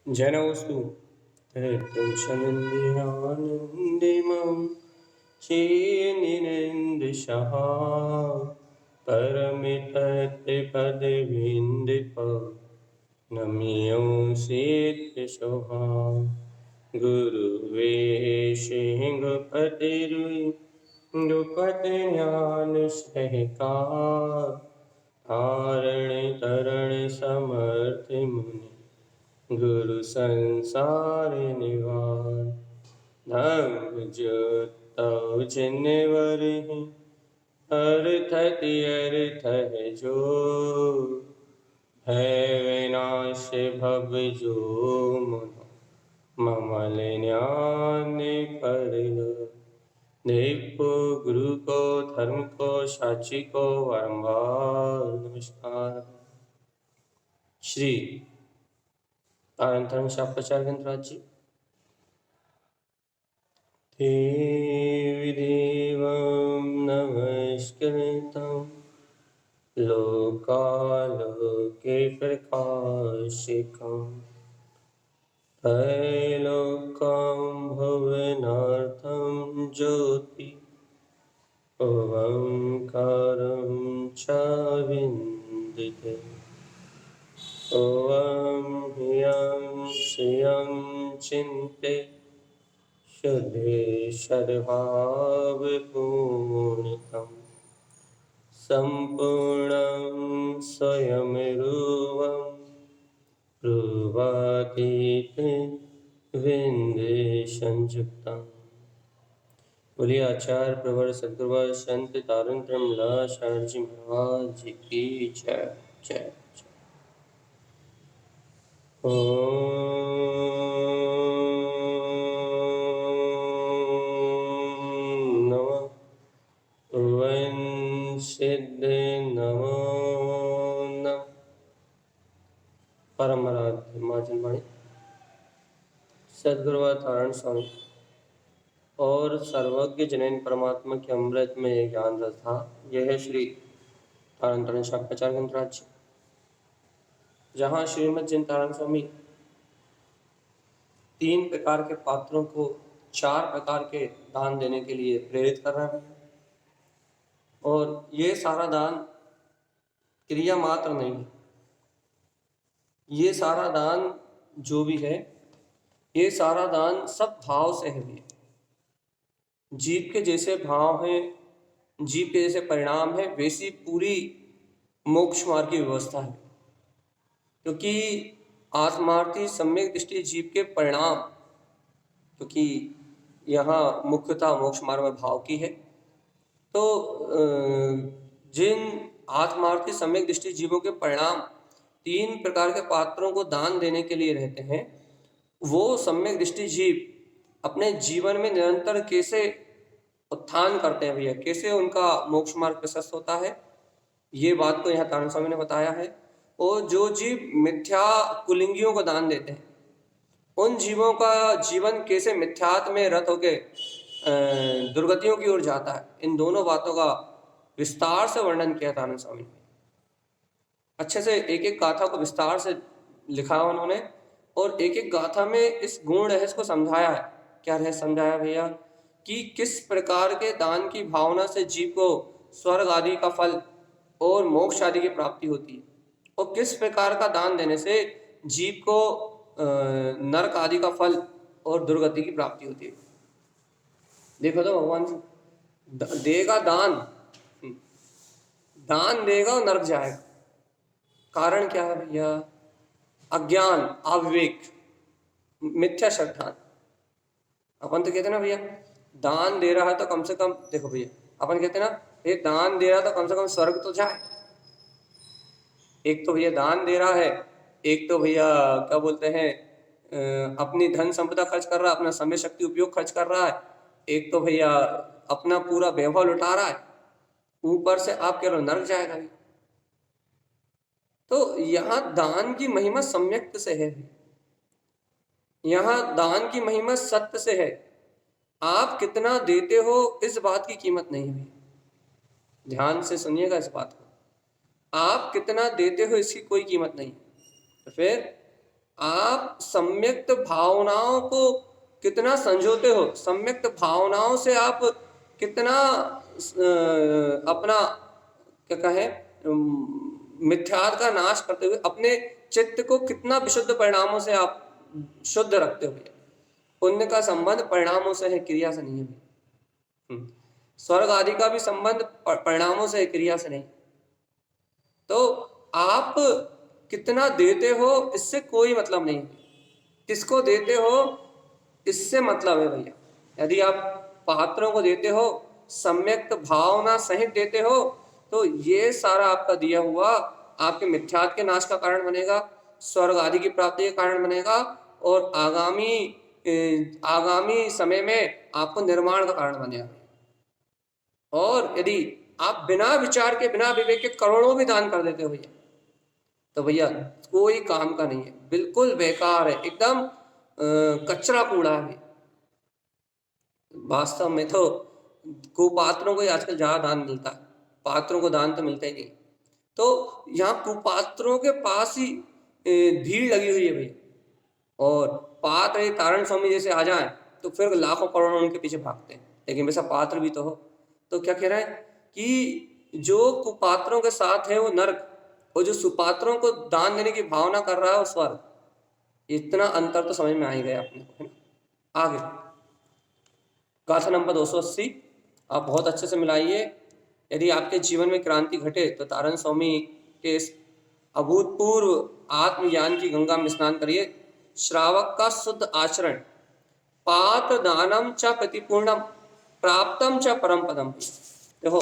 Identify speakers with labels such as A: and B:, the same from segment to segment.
A: जनौस्तु हृदं शमिन्द्रियानन्दिमं चेन्निनन्दशः परमितत्पदविन्दिप नम्योऽसीत्यशोभा गुरुवे सिंहपतिरुई नृपति ज्ञान सहकार धारण तरण समर्थ मुनि गुरु संसार निवार धर्म जो जिन्वर अर्थ तीर्थ है जो है विनाश भव जो मनो ममल ज्ञान पर देखो गुरु को धर्म को साची को बारंबार नमस्कार। श्री तारंतरण शास्त्राचार्य ग्रंथराज जी देवी देवं नमस्कृतं लोकालोके प्रकाशिकं त्रैलोक्यं भुवनार्थं ज्योति ओंकारं च विन्दिते ॐ ह्रियं श्रियं चिन्ते शुद्धे सद्भावपूर्णितं सम्पूर्णं स्वयं रूपं रूपातीतं विन्देशयुक्तम्। बोलिए आचार्य प्रवर सद्गुरुवर संत तारण शारद जी महाराज जी की जय जय। सिद्ध नमो नमः। परम आराध्य मार्जन वाणी सद्गुरुवर तारण स्वामी और सर्वज्ञ जनैन परमात्मा के अमृत में यह ज्ञान रस था। यह है श्री तारण शास्त्राचार्य ग्रंथराज जी, जहाँ श्रीमद जिन तारण स्वामी 3 प्रकार के पात्रों को 4 प्रकार के दान देने के लिए प्रेरित कर रहे हैं। और ये सारा दान क्रिया मात्र नहीं है, ये सारा दान जो भी है ये सारा दान सब भाव से है। भी जीव के जैसे भाव हैं, जीव के जैसे परिणाम है, वैसी पूरी मोक्ष मार्ग की व्यवस्था है। क्योंकि आत्मार्थी सम्यक दृष्टि जीव के परिणाम, क्योंकि यहाँ मुख्यतः मोक्ष मार्ग में भाव की है, तो जिन आत्मार्थी सम्यक दृष्टि जीवों के परिणाम 3 प्रकार के पात्रों को दान देने के लिए रहते हैं, वो सम्यक दृष्टि जीव अपने जीवन में निरंतर कैसे उत्थान करते हैं भैया, कैसे उनका मोक्ष मार्ग प्रशस्त होता है, ये बात तो यहाँ तारण स्वामी ने बताया है। और जो जीव मिथ्या कुलिंगियों को दान देते हैं, उन जीवों का जीवन कैसे मिथ्यात्व में रत होके दुर्गतियों की ओर जाता है, इन दोनों बातों का विस्तार से वर्णन किया तारण स्वामी ने। अच्छे से एक एक गाथा को विस्तार से लिखा उन्होंने, और एक एक गाथा में इस गुण रहस्य को समझाया है। क्या रहस्य समझाया भैया? कि किस प्रकार के दान की भावना से जीव को स्वर्ग आदि का फल और मोक्ष आदि की प्राप्ति होती है, और किस प्रकार का दान देने से जीव को नरक आदि का फल और दुर्गति की प्राप्ति होती है। देखो तो भगवान देगा दान, दान देगा और नरक जाएगा। कारण क्या है भैया? अज्ञान, अविवेक, मिथ्या श्रद्धा। अपन तो कहते हैं ना भैया, दान दे रहा है तो कम से कम, देखो भैया अपन कहते हैं ना, ये दान दे रहा तो कम से कम स्वर्ग तो जाए। एक तो भैया दान दे रहा है, एक तो भैया क्या बोलते हैं अपनी धन संपदा खर्च कर रहा है, अपना समय शक्ति उपयोग खर्च कर रहा है, एक तो भैया अपना पूरा वैभव लुटा रहा है, ऊपर से आप कह रहे हो नरक जाएगा। तो यहाँ दान की महिमा सम्यक से है, यहाँ दान की महिमा सत्य से है। आप कितना देते हो इस बात की कीमत नहीं है। ध्यान से सुनिएगा इस बात को, आप कितना देते हो इसकी कोई कीमत नहीं। तो फिर आप सम्यक्त भावनाओं को कितना संजोते हो, सम्यक्त भावनाओं से आप कितना अपना क्या कहें मिथ्यात्व का नाश करते हुए अपने चित्त को कितना विशुद्ध परिणामों से आप शुद्ध रखते हो। पुण्य का संबंध परिणामों से है, क्रिया से नहीं है। स्वर्ग आदि का भी संबंध परिणामों से है, क्रिया से नहीं। तो आप कितना देते हो इससे कोई मतलब नहीं, किसको देते हो इससे मतलब है भैया। यदि आप पात्रों को देते हो, सम्यक्त भावना सहित देते हो, तो ये सारा आपका दिया हुआ आपके मिथ्यात्व के नाश का कारण बनेगा, स्वर्ग आदि की प्राप्ति का कारण बनेगा, और आगामी समय में आपको निर्माण का कारण बनेगा। और यदि आप बिना विचार के, बिना विवेक के करोड़ों भी दान कर देते हो भैया, तो भैया कोई काम का नहीं है, बिल्कुल बेकार है, एकदम कचरा कूड़ा है। वास्तव में तो कुपात्रों को ही आजकल ज्यादा दान मिलता है, पात्रों को दान तो मिलता ही नहीं। तो यहाँ कुपात्रों के पास ही भीड़ लगी हुई है भैया, और पात्र तारण स्वामी जैसे आ जाए तो फिर लाखों करोड़ों उनके पीछे भागते हैं, लेकिन वैसा पात्र भी तो हो। तो क्या कह रहा है कि जो कुपात्रों के साथ है वो नरक, और जो सुपात्रों को दान देने की भावना कर रहा है वो स्वर्ग। इतना अंतर तो समझ में आ ही गया अपने को, है ना। आगे गाथा नंबर 280 आप बहुत अच्छे से मिलाइए। यदि आपके जीवन में क्रांति घटे तो तारण स्वामी के इस अभूतपूर्व आत्मज्ञान की गंगा में स्नान करिए। श्रावक का शुद्ध आचरण, पात्र दानम च प्रतिपूर्णम प्राप्तम च परम पदम। देखो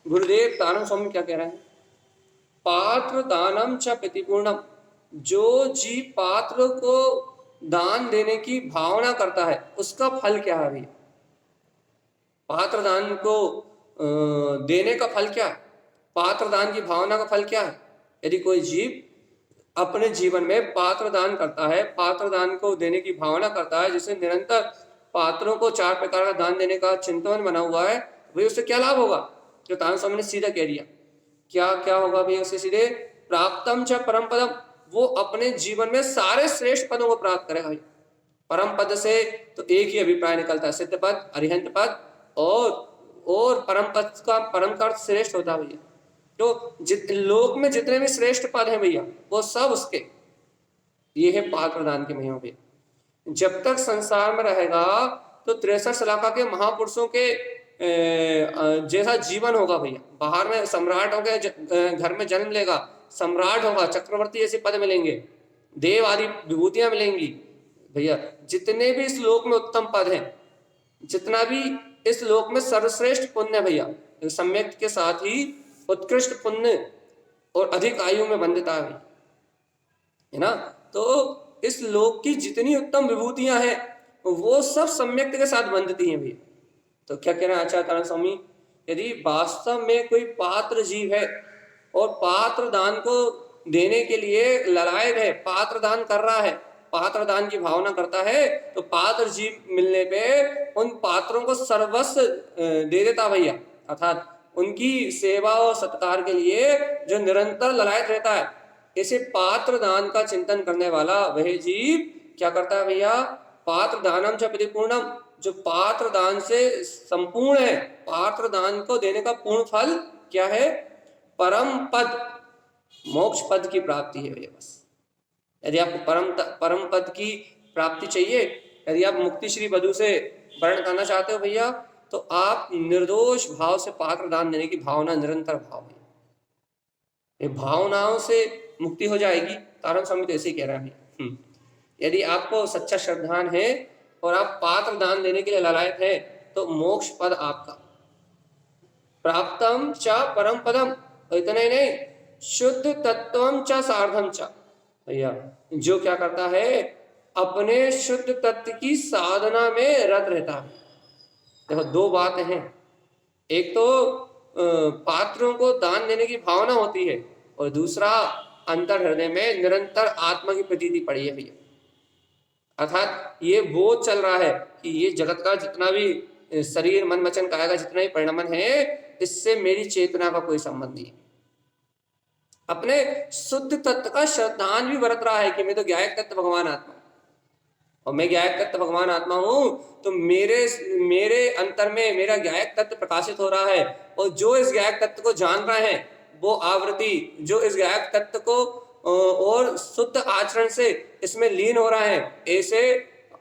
A: गुरुदेव तारण स्वामी क्या कह रहे हैं, पात्र दानम च प्रतिपूर्णम, जो जीव पात्र को दान देने की भावना करता है उसका फल क्या है भैया। पात्र दान को देने का फल क्या है, पात्र दान की भावना का फल क्या है। यदि कोई जीव अपने जीवन में पात्र दान करता है, पात्र दान को देने की भावना करता है, जिसे निरंतर पात्रों को 4 प्रकार का दान देने का चिंतन बना हुआ है, भाई उससे क्या लाभ होगा। जो तारण स्वामी ने सीधा कह दिया, क्या क्या होगा भैया उससे सीधे, प्राप्तम च परम पदम, वो अपने जीवन में सारे श्रेष्ठ पदों को प्राप्त करेगा भैया। परम पद से तो एक ही अभिप्राय निकलता है, सिद्ध पद, अरिहंत पद, और परम पद का परम का अर्थ श्रेष्ठ होता है भैया। तो लोक में जितने भी श्रेष्ठ पद हैं भैया वो सब उसके, ये है पात्र दान के महिमा भैया। जब तक संसार में रहेगा तो 63 शलाका के महापुरुषों के जैसा जीवन होगा भैया। बाहर में सम्राट हो गए, घर में जन्म लेगा, सम्राट होगा, चक्रवर्ती जैसे पद मिलेंगे, देव आदि विभूतियां मिलेंगी भैया। जितने भी इस लोक में उत्तम पद हैं, जितना भी इस लोक में सर्वश्रेष्ठ पुण्य भैया, सम्यक के साथ ही उत्कृष्ट पुण्य और अधिक आयु में बंधता है ना। तो इस लोक की जितनी उत्तम विभूतियां हैं वो सब सम्यक के साथ बंधती हैं भैया। तो क्या कहना आचार्य तारण स्वामी, यदि वास्तव में कोई पात्र जीव है और पात्र दान को देने के लिए ललायक है, पात्र दान कर रहा है, पात्र दान की भावना करता है, तो पात्र जीव मिलने पे उन पात्रों को सर्वस्व दे देता भैया। अर्थात उनकी सेवा और सत्कार के लिए जो निरंतर ललायत रहता है, ऐसे पात्र दान का चिंतन करने वाला वह जीव क्या करता है भैया, पात्र दानम च परिपूर्णम, जो पात्र दान से संपूर्ण है, पात्र दान को देने का पूर्ण फल क्या है, परम पद, मोक्ष पद की प्राप्ति है भैया। बस यदि आपको परम पद की प्राप्ति चाहिए, यदि आप मुक्ति श्री वधु से वर्ण करना चाहते हो भैया, तो आप निर्दोष भाव से पात्र दान देने की भावना, निरंतर भाव है, ये भावनाओं से मुक्ति हो जाएगी। तारण स्वामी तो ऐसे ही कह रहा है। यदि आपको सच्चा श्रद्धान है और आप पात्र दान देने के लिए ललायत है, तो मोक्ष पद आपका, प्राप्तम च परम पदम, और इतना ही नहीं, शुद्ध तत्वम च सार्धम च भैया, जो क्या करता है, अपने शुद्ध तत्व की साधना में रत रहता है। देखो दो बातें हैं, एक तो पात्रों को दान देने की भावना होती है, और दूसरा अंतर हृदय में निरंतर आत्मा की प्रतीति पड़ी है भैया। अर्थात ये बोध चल रहा है कि ये जगत का जितना भी शरीर मन वचन काया का जितना भी परिणमन है, इससे मेरी चेतना का कोई संबंध नहीं है। अपने शुद्ध तत्व का श्रद्धान भी बरत रहा है कि मैं तो ज्ञायक तत्व भगवान आत्मा हूं, और मैं ज्ञायक तत्व भगवान आत्मा हूं, तो मेरे मेरे अंतर में मेरा ज्ञायक तत्व प्रकाशित हो रहा है, और जो इस ज्ञायक तत्व को जान रहे हैं वो आवृत्ति, जो इस ज्ञायक तत्व को और शुद्ध आचरण से इसमें लीन हो रहा है, ऐसे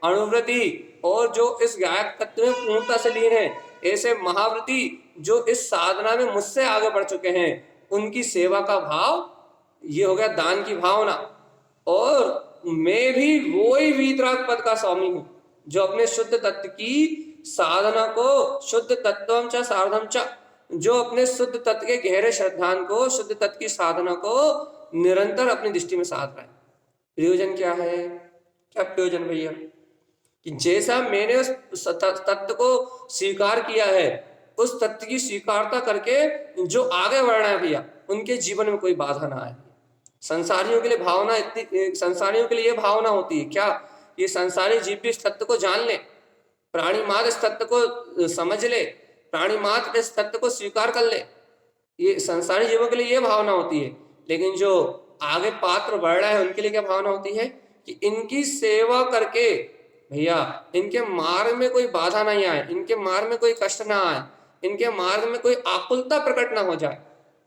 A: अणुव्रति, और जो इस ज्ञायक तत्व में पूर्णता से लीन है, ऐसे महाव्रति जो इस साधना में मुझसे आगे बढ़ चुके हैं, उनकी सेवा का भाव, ये हो गया दान की भावना। और मैं भी वही वीतराग पद का स्वामी हूं जो अपने शुद्ध तत्व की साधना को, शुद्ध तत्वम च साधम च, जो अपने शुद्ध तत्व के गहरे श्रद्धान को, शुद्ध तत्व की साधना को निरंतर अपनी दृष्टि में साध रहा है। प्रयोजन क्या है? क्या प्रयोजन भैया? कि जैसा मैंने उस तत्व को स्वीकार किया है, उस तत्व की स्वीकारता करके जो आगे बढ़ रहे हैं भैया, उनके जीवन में कोई बाधा ना आए। संसारियों के लिए भावना इतनी, संसारियों के लिए ये भावना होती है क्या? ये संसारी जीव भी इस तत्व को जान ले, प्राणी मात्र इस तत्व को समझ ले, प्राणी मात्र इस तत्व को स्वीकार कर ले, ये संसारी जीवों के लिए ये भावना होती है। लेकिन जो आगे पात्र बढ़ रहा है उनके लिए क्या भावना होती है? कि इनकी सेवा करके भैया इनके मार्ग में कोई बाधा नहीं आए, इनके मार्ग में कोई कष्ट ना आए, इनके मार्ग में कोई आकुलता प्रकट ना हो जाए,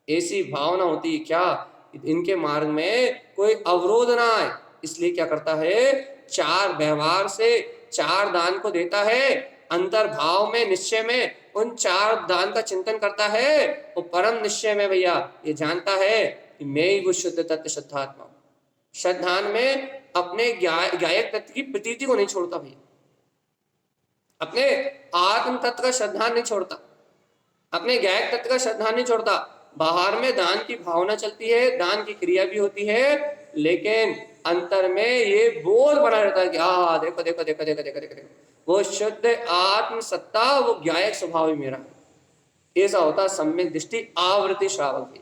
A: ऐसी भावना होती है क्या? इनके मार्ग में कोई अवरोध ना आए। इसलिए क्या करता है? चार व्यवहार से चार दान को देता है, अंतर भाव में, निश्चय में उन चार दान का चिंतन करता है, और परम निश्चय में भैया ये जानता है कि मैं ही वो शुद्ध तत्व शुद्धात्मा हूं। श्रद्धान में अपने ज्ञायक तत्व की प्रतीति को नहीं छोड़ता भैया, अपने आत्म तत्व का श्रद्धान नहीं छोड़ता, अपने ज्ञायक तत्व का श्रद्धान नहीं छोड़ता। बाहर में दान की भावना चलती है, दान की क्रिया भी होती है, लेकिन अंतर में ये बोध बना रहता है कि देखो देखो देखो देखो देखो देखो देखो, वो शुद्ध आत्म सत्ता, वो ज्ञायक स्वभाव ही मेरा है। ऐसा होता सम्यक दृष्टि आवृत्ति श्रावक भी।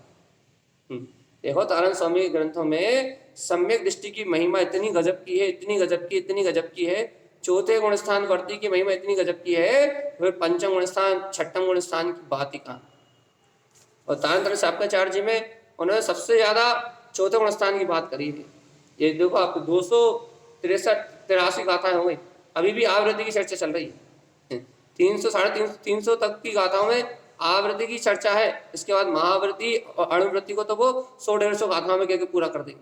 A: देखो तारण स्वामी के ग्रंथों में सम्यक दृष्टि की महिमा इतनी गजब की है, इतनी गजब की, इतनी गजब की है। चौथे गुण स्थान वर्ती की महिमा इतनी गजब की है, फिर पंचम गुण स्थान, छठम गुण स्थान की बात ही कहां। और तारण शाक्याचार्य जी में उन्होंने सबसे ज्यादा चौथे गुण स्थान की बात करी है। ये देखो आपको 263 गाथाएं हो गई, अभी भी आवृत्ति की चर्चा चल रही है। 300 350 तक की गाथाओं में आवृत्ति की चर्चा है। इसके बाद महावृत्ति और अणुवृत्ति को तो वो 100-150 गाथाओं में कहकर पूरा कर देंगे।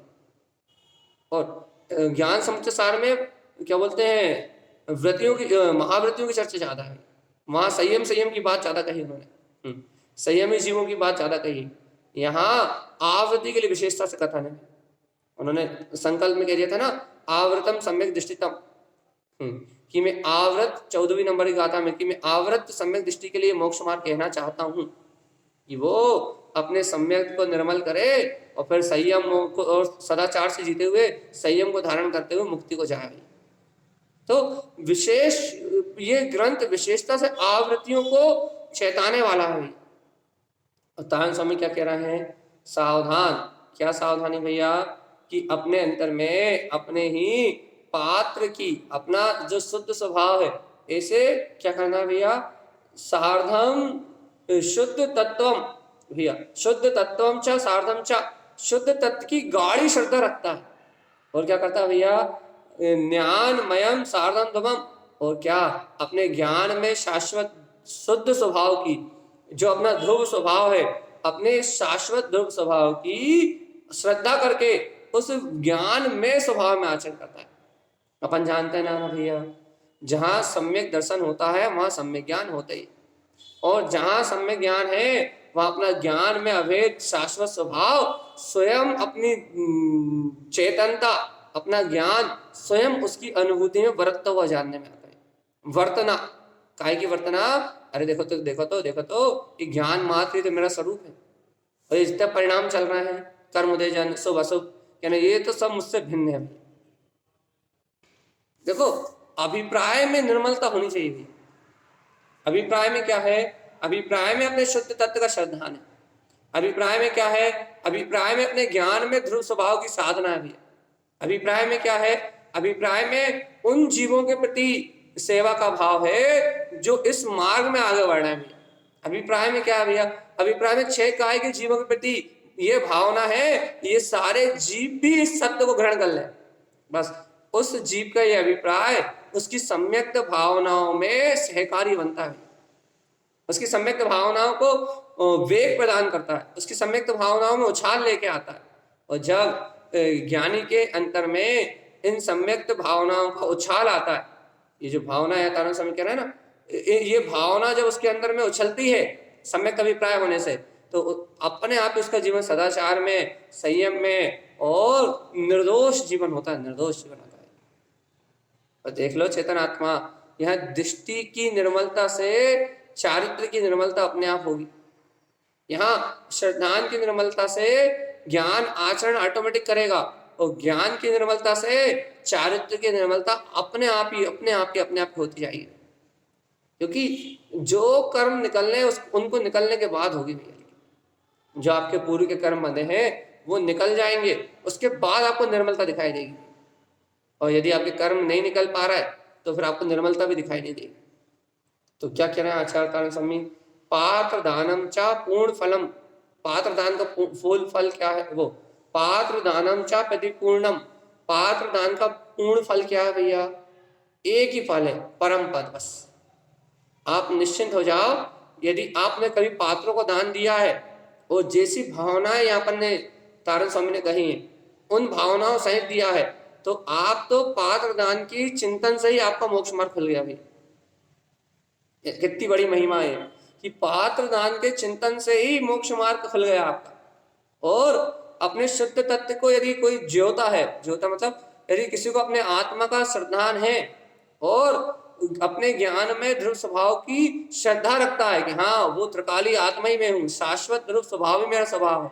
A: और ज्ञान समुच्चय सार में क्या बोलते हैं, वृत्तियों की, महावृत्तियों की चर्चा ज्यादा है। वहां संयम की बात ज्यादा कही उन्होंने, संयमी जीवों की बात ज्यादा कही। यहाँ आवृत्ति के लिए विशेषता से कथन है। उन्होंने संकल्प में कह दिया था ना, आवृतम सम्यक दृष्टितम, कि मैं आवृत 14वीं नंबर की गाथा में, कि मैं आवृत सम्यक दृष्टि के लिए मोक्ष मार्ग कहना चाहता हूं, कि वो अपने सम्यक को निर्मल करे और फिर संयम को और सदाचार से जीते हुए संयम को धारण करते हुए मुक्ति को जाए। तो विशेष ये ग्रंथ विशेषता से आवृत्तियों को चेताने वाला है। और तारण स्वामी क्या कह रहे हैं? सावधान। क्या सावधानी भैया? कि अपने अंतर में अपने ही पात्र की, अपना जो शुद्ध स्वभाव है, ऐसे क्या करना है भैया? सार्धम शुद्ध तत्वम भैया, शुद्ध तत्वम च सार्धम च, शुद्ध तत्व की गाढ़ी श्रद्धा रखता है। और क्या करता है भैया? ज्ञानमयम सार्धम ध्रुवम, और क्या? अपने ज्ञान में शाश्वत शुद्ध स्वभाव की, जो अपना ध्रुव स्वभाव है, अपने शाश्वत ध्रुव स्वभाव की श्रद्धा करके उस ज्ञान में स्वभाव में आचरण करता है। अपन जानते हैं ना भैया, जहां सम्यक दर्शन होता है वहां सम्यक ज्ञान होता ही, और जहां सम्यक ज्ञान है वहां अपना ज्ञान में अभेद शाश्वत स्वभाव, स्वयं अपनी चेतनता, अपना ज्ञान स्वयं उसकी अनुभूति में बरतता हुआ जानने में आता है। वर्तना, काय की वर्तना? अरे देखो तो देखो तो देखो तो, ये ज्ञान मात्र ही तो मेरा स्वरूप है, और ये जितने परिणाम चल रहे हैं, कर्म उदय जन शुभ अशुभ, यानी ये तो सब मुझसे भिन्न है। देखो अभिप्राय में निर्मलता होनी चाहिए। अभिप्राय में क्या है? अभिप्राय में अपने शुद्ध तत्व का श्रद्धान है। अभिप्राय में क्या है? अभिप्राय में अपने ज्ञान में ध्रुव स्वभाव की साधना भी है। अभिप्राय में क्या है? अभिप्राय में उन जीवों के प्रति सेवा का भाव है जो इस मार्ग में आगे बढ़ रहे हैं। अभिप्राय में क्या है भैया? अभिप्राय में 6 काय के जीवों के प्रति ये भावना है, ये सारे जीव भी इस सत्य को ग्रहण कर लें। बस उस जीव का ये अभिप्राय उसकी सम्यक्त भावनाओं में सहकारी बनता है, उसकी सम्यक्त भावनाओं को वेग प्रदान करता है, उसकी सम्यक्त भावनाओं में उछाल लेके आता है। और जब ज्ञानी के अंतर में इन सम्यक्त भावनाओं का उछाल आता है, ये जो भावना है तारण समय कह रहे हैं ना, ये भावना जब उसके अंदर में उछलती है सम्यक अभिप्राय होने से, तो अपने आप उसका जीवन सदाचार में, संयम में और निर्दोष जीवन होता है, निर्दोष जीवन होता है। और देख लो चेतन आत्मा, यह दृष्टि की निर्मलता से चारित्र की निर्मलता अपने आप होगी। यहाँ श्रद्धान की निर्मलता से ज्ञान आचरण ऑटोमेटिक करेगा, और ज्ञान की निर्मलता से चारित्र की निर्मलता अपने आप होती जाएगी। क्योंकि जो कर्म निकलने उनको निकलने के बाद होगी भैया, जो आपके पूर्व के कर्म बंधे हैं वो निकल जाएंगे, उसके बाद आपको निर्मलता दिखाई देगी। और यदि आपके कर्म नहीं निकल पा रहा है तो फिर आपको निर्मलता भी दिखाई नहीं देगी। तो क्या कह रहे हैं आचार्य तारण स्वामी, पात्र दानम चा पूर्ण फलम, पात्र दान का फूल फल क्या है, वो पात्र दानम चा प्रतिपूर्णम, पात्र दान का पूर्ण फल क्या है भैया, एक ही फल है, परम पद। बस आप निश्चिंत हो जाओ, यदि आपने कभी पात्रों को दान दिया है और जैसी भावनाएं यहाँ पर ने तारण स्वामी ने कही है उन भावनाओं सहित दिया है, तो आप तो पात्र दान की चिंतन से ही आपका मोक्ष मार्ग खुल गया भाई। कितनी बड़ी महिमा है कि पात्र दान के चिंतन से ही मोक्ष मार्ग खुल गया आपका। और अपने शुद्ध तत्व को यदि कोई ज्योता है, ज्योता मतलब यदि किसी को अपने आत्मा का श्रद्धान है और अपने ज्ञान में ध्रुव स्वभाव की श्रद्धा रखता है कि हाँ वो त्रिकाली आत्मा ही मैं हूँ, शाश्वत ध्रुव स्वभाव ही मेरा स्वभाव है,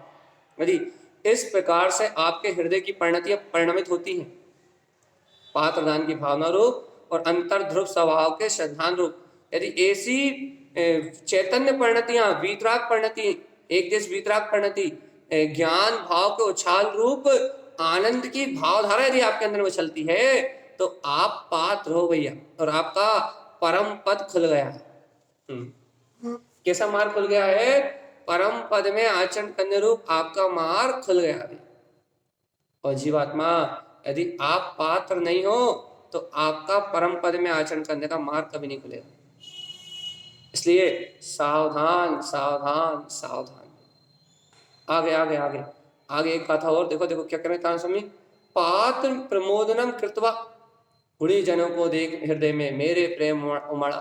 A: यदि इस प्रकार से आपके हृदय की परिणतियां परिणमित होती हैं पात्र दान की भावना रूप और अंतर ध्रुव स्वभाव के श्रद्धान रूप, यदि ऐसी चैतन्य परिणतियां, वीतराग परिणति, एक देश वीतराग परिणति, ज्ञान भाव के उछाल रूप आनंद की भावधारा यदि आपके अंदर में चलती है तो आप पात्र हो भैया, और आपका परम पद खुल गया है। कैसा मार्ग खुल गया है, परम पद में आचरण करने रूप आपका मार्ग खुल गया है। और जीवात्मा यदि आप पात्र नहीं हो तो आपका परम पद में आचरण करने का मार्ग कभी नहीं खुलेगा। इसलिए सावधान सावधान सावधान। आगे आगे आगे आगे एक कथा और देखो, देखो क्या करें तारण स्वामी, पात्र प्रमोदनम कृत्वा, गुणी जनों को देख हृदय में मेरे प्रेम उमड़ा।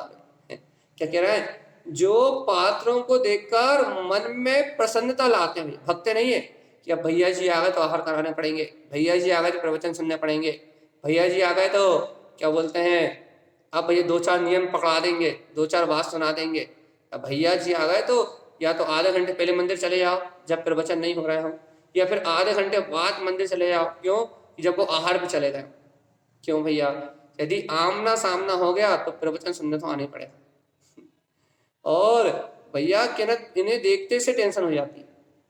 A: क्या कह रहा है, जो पात्रों को देखकर मन में प्रसन्नता लाते हैं, भक्ति नहीं है कि अब भैया जी आ गए तो आहार कराने पड़ेंगे, भैया जी आ गए तो प्रवचन सुनने पड़ेंगे, भैया जी आ गए तो क्या बोलते हैं अब भैया दो चार नियम पकड़ा देंगे, दो चार बात सुना देंगे। अब भैया जी आ गए तो या तो आधे घंटे पहले मंदिर चले जाओ जब प्रवचन नहीं हो रहे हो, या फिर आधे घंटे बाद मंदिर चले जाओ, क्यों, जब वो आहार पे चले गए। क्यों भैया, यदि आमना सामना हो गया तो प्रवचन सुनने तो आने पड़ेगा। और भैया क्या इन्हें देखते से टेंशन हो जाती है।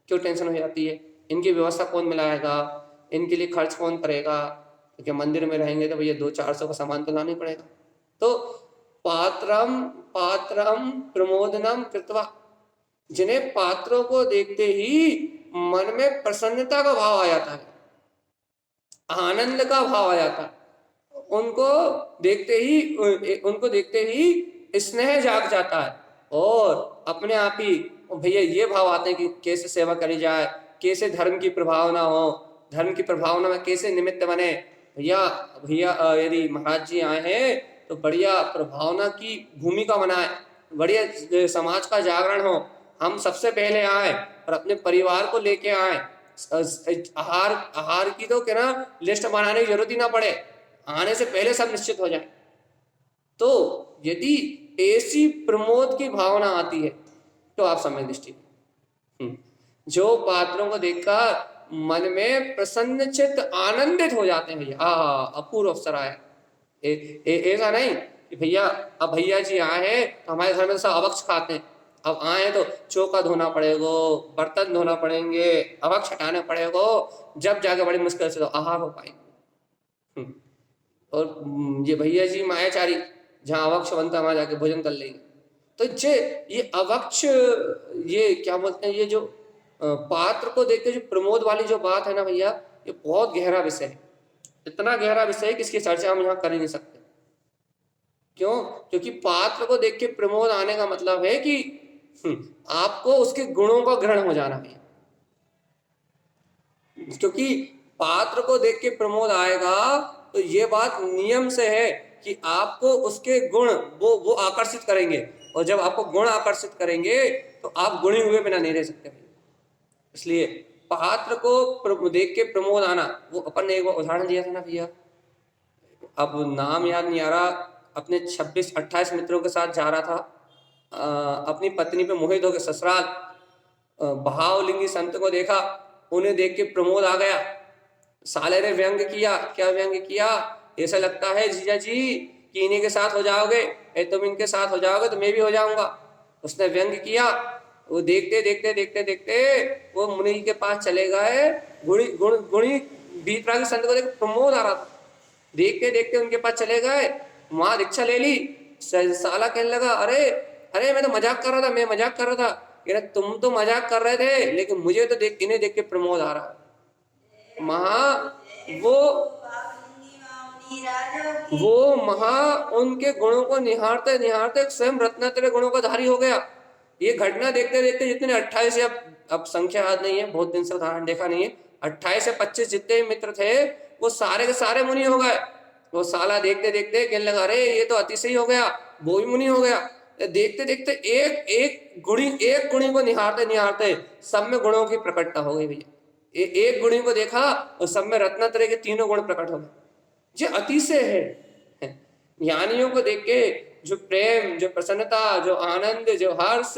A: क्यों टेंशन हो जाती है, इनकी व्यवस्था कौन मिलाएगा, इनके लिए खर्च कौन करेगा, क्योंकि मंदिर में रहेंगे तो भैया 200-400 का सामान तो लाना ही पड़ेगा। तो पात्रम पात्रम प्रमोदनम कृत्वा, जिन्हें पात्रों को देखते ही मन में प्रसन्नता का भाव आ जाता है, आनंद का भाव आ जाता है, उनको देखते ही स्नेह जाग जाता है, और अपने आप ही भैया ये भाव आते हैं कि कैसे सेवा करी जाए, कैसे धर्म की प्रभावना हो, धर्म की प्रभावना में कैसे निमित्त बने। भैया भैया यदि महाराज जी आए हैं तो बढ़िया प्रभावना की भूमिका बनाए, बढ़िया समाज का जागरण हो, हम सबसे पहले आए और अपने परिवार को लेके आए, आहार की तो क्या ना लिस्ट बनाने की जरूरत ही ना पड़े, आने से पहले सब निश्चित हो जाए। तो यदि ऐसी प्रमोद की भावना आती है तो आप समय दृष्टि, जो पात्रों को देखकर मन में प्रसन्न चित्त आनंदित हो जाते हैं, भैया अपूर्व अवसर आया। ऐसा नहीं कि भैया अब भैया जी आए हैं तो हमारे घर में सब अवक्ष खाते हैं, अब आए तो चौका धोना पड़ेगा, बर्तन धोना पड़ेंगे, अवक्ष हटाने पड़ेगा, जब जाके बड़ी मुश्किल से तो आहार हो पाएंगे। और ये भैया जी मायाचारी जहाँ अवक्ष बनता है वहां जाके भोजन कर लेंगे। तो ये अवक्ष, ये क्या बोलते हैं, ये जो पात्र को देख के जो प्रमोद वाली जो बात है ना भैया, ये बहुत गहरा विषय है। इतना गहरा विषय है कि इसकी चर्चा हम यहाँ कर ही नहीं सकते। क्यों? क्योंकि पात्र को देख के प्रमोद आने का मतलब है कि आपको उसके गुणों का ग्रहण हो जाना है। क्योंकि पात्र को देख के प्रमोद आएगा तो ये बात नियम से है कि आपको उसके गुण वो आकर्षित करेंगे, और जब आपको गुण आकर्षित करेंगे तो आप गुणी हुए बिना नहीं रह सकते। इसलिए पात्र को देख के प्रमोद आना, वो अपन ने एक उदाहरण दिया था ना भैया, अब नाम याद नहीं आ रहा, अपने 26-28 मित्रों के साथ जा रहा था, अपनी पत्नी पे मोहित होकर ससुराल, भावलिंगी संत को देखा, उन्हें देख के प्रमोद आ गया। साले ने व्यंग किया। क्या व्यंग किया? ऐसा लगता है जीजा जी कि इन्हीं के साथ हो जाओगे, तुम इनके साथ हो जाओगे तो मैं भी हो जाऊंगा। उसने व्यंग किया। वो देखते देखते देखते देखते वो मुनि के पास चले गए। गुणी बीतरागी संत को देख प्रमोद आ रहा था। देखते देखते उनके पास चले गए, वहां दीक्षा ले ली। साला कहने लगा, अरे अरे मैं तो मजाक कर रहा था, मैं मजाक कर रहा था। कह रहा तुम तो मजाक कर रहे थे, लेकिन मुझे तो इन्हें देख के प्रमोद आ रहा है। उनके गुणों को निहारते निहारते स्वयं रत्नात्रय गुणों का धारी हो गया। ये घटना देखते देखते जितने 28 या अब संख्या याद नहीं है, बहुत दिन से उदाहरण देखा नहीं है, 28 से 25 जितने मित्र थे वो सारे के सारे मुनि हो गए। वो साला देखते देखते कहने लगा, अरे ये तो अतिशय हो गया, वो भी मुनि हो गया। देखते देखते एक एक गुणी को निहारते निहारते सब में गुणों की प्रकटता हो गई भैया। एक गुणी को देखा और सब में रत्नात्रय के तीनों गुण प्रकट हो गए। ये अतिशय है। ज्ञानियों को देख के जो प्रेम, जो प्रसन्नता, जो आनंद, जो हर्ष,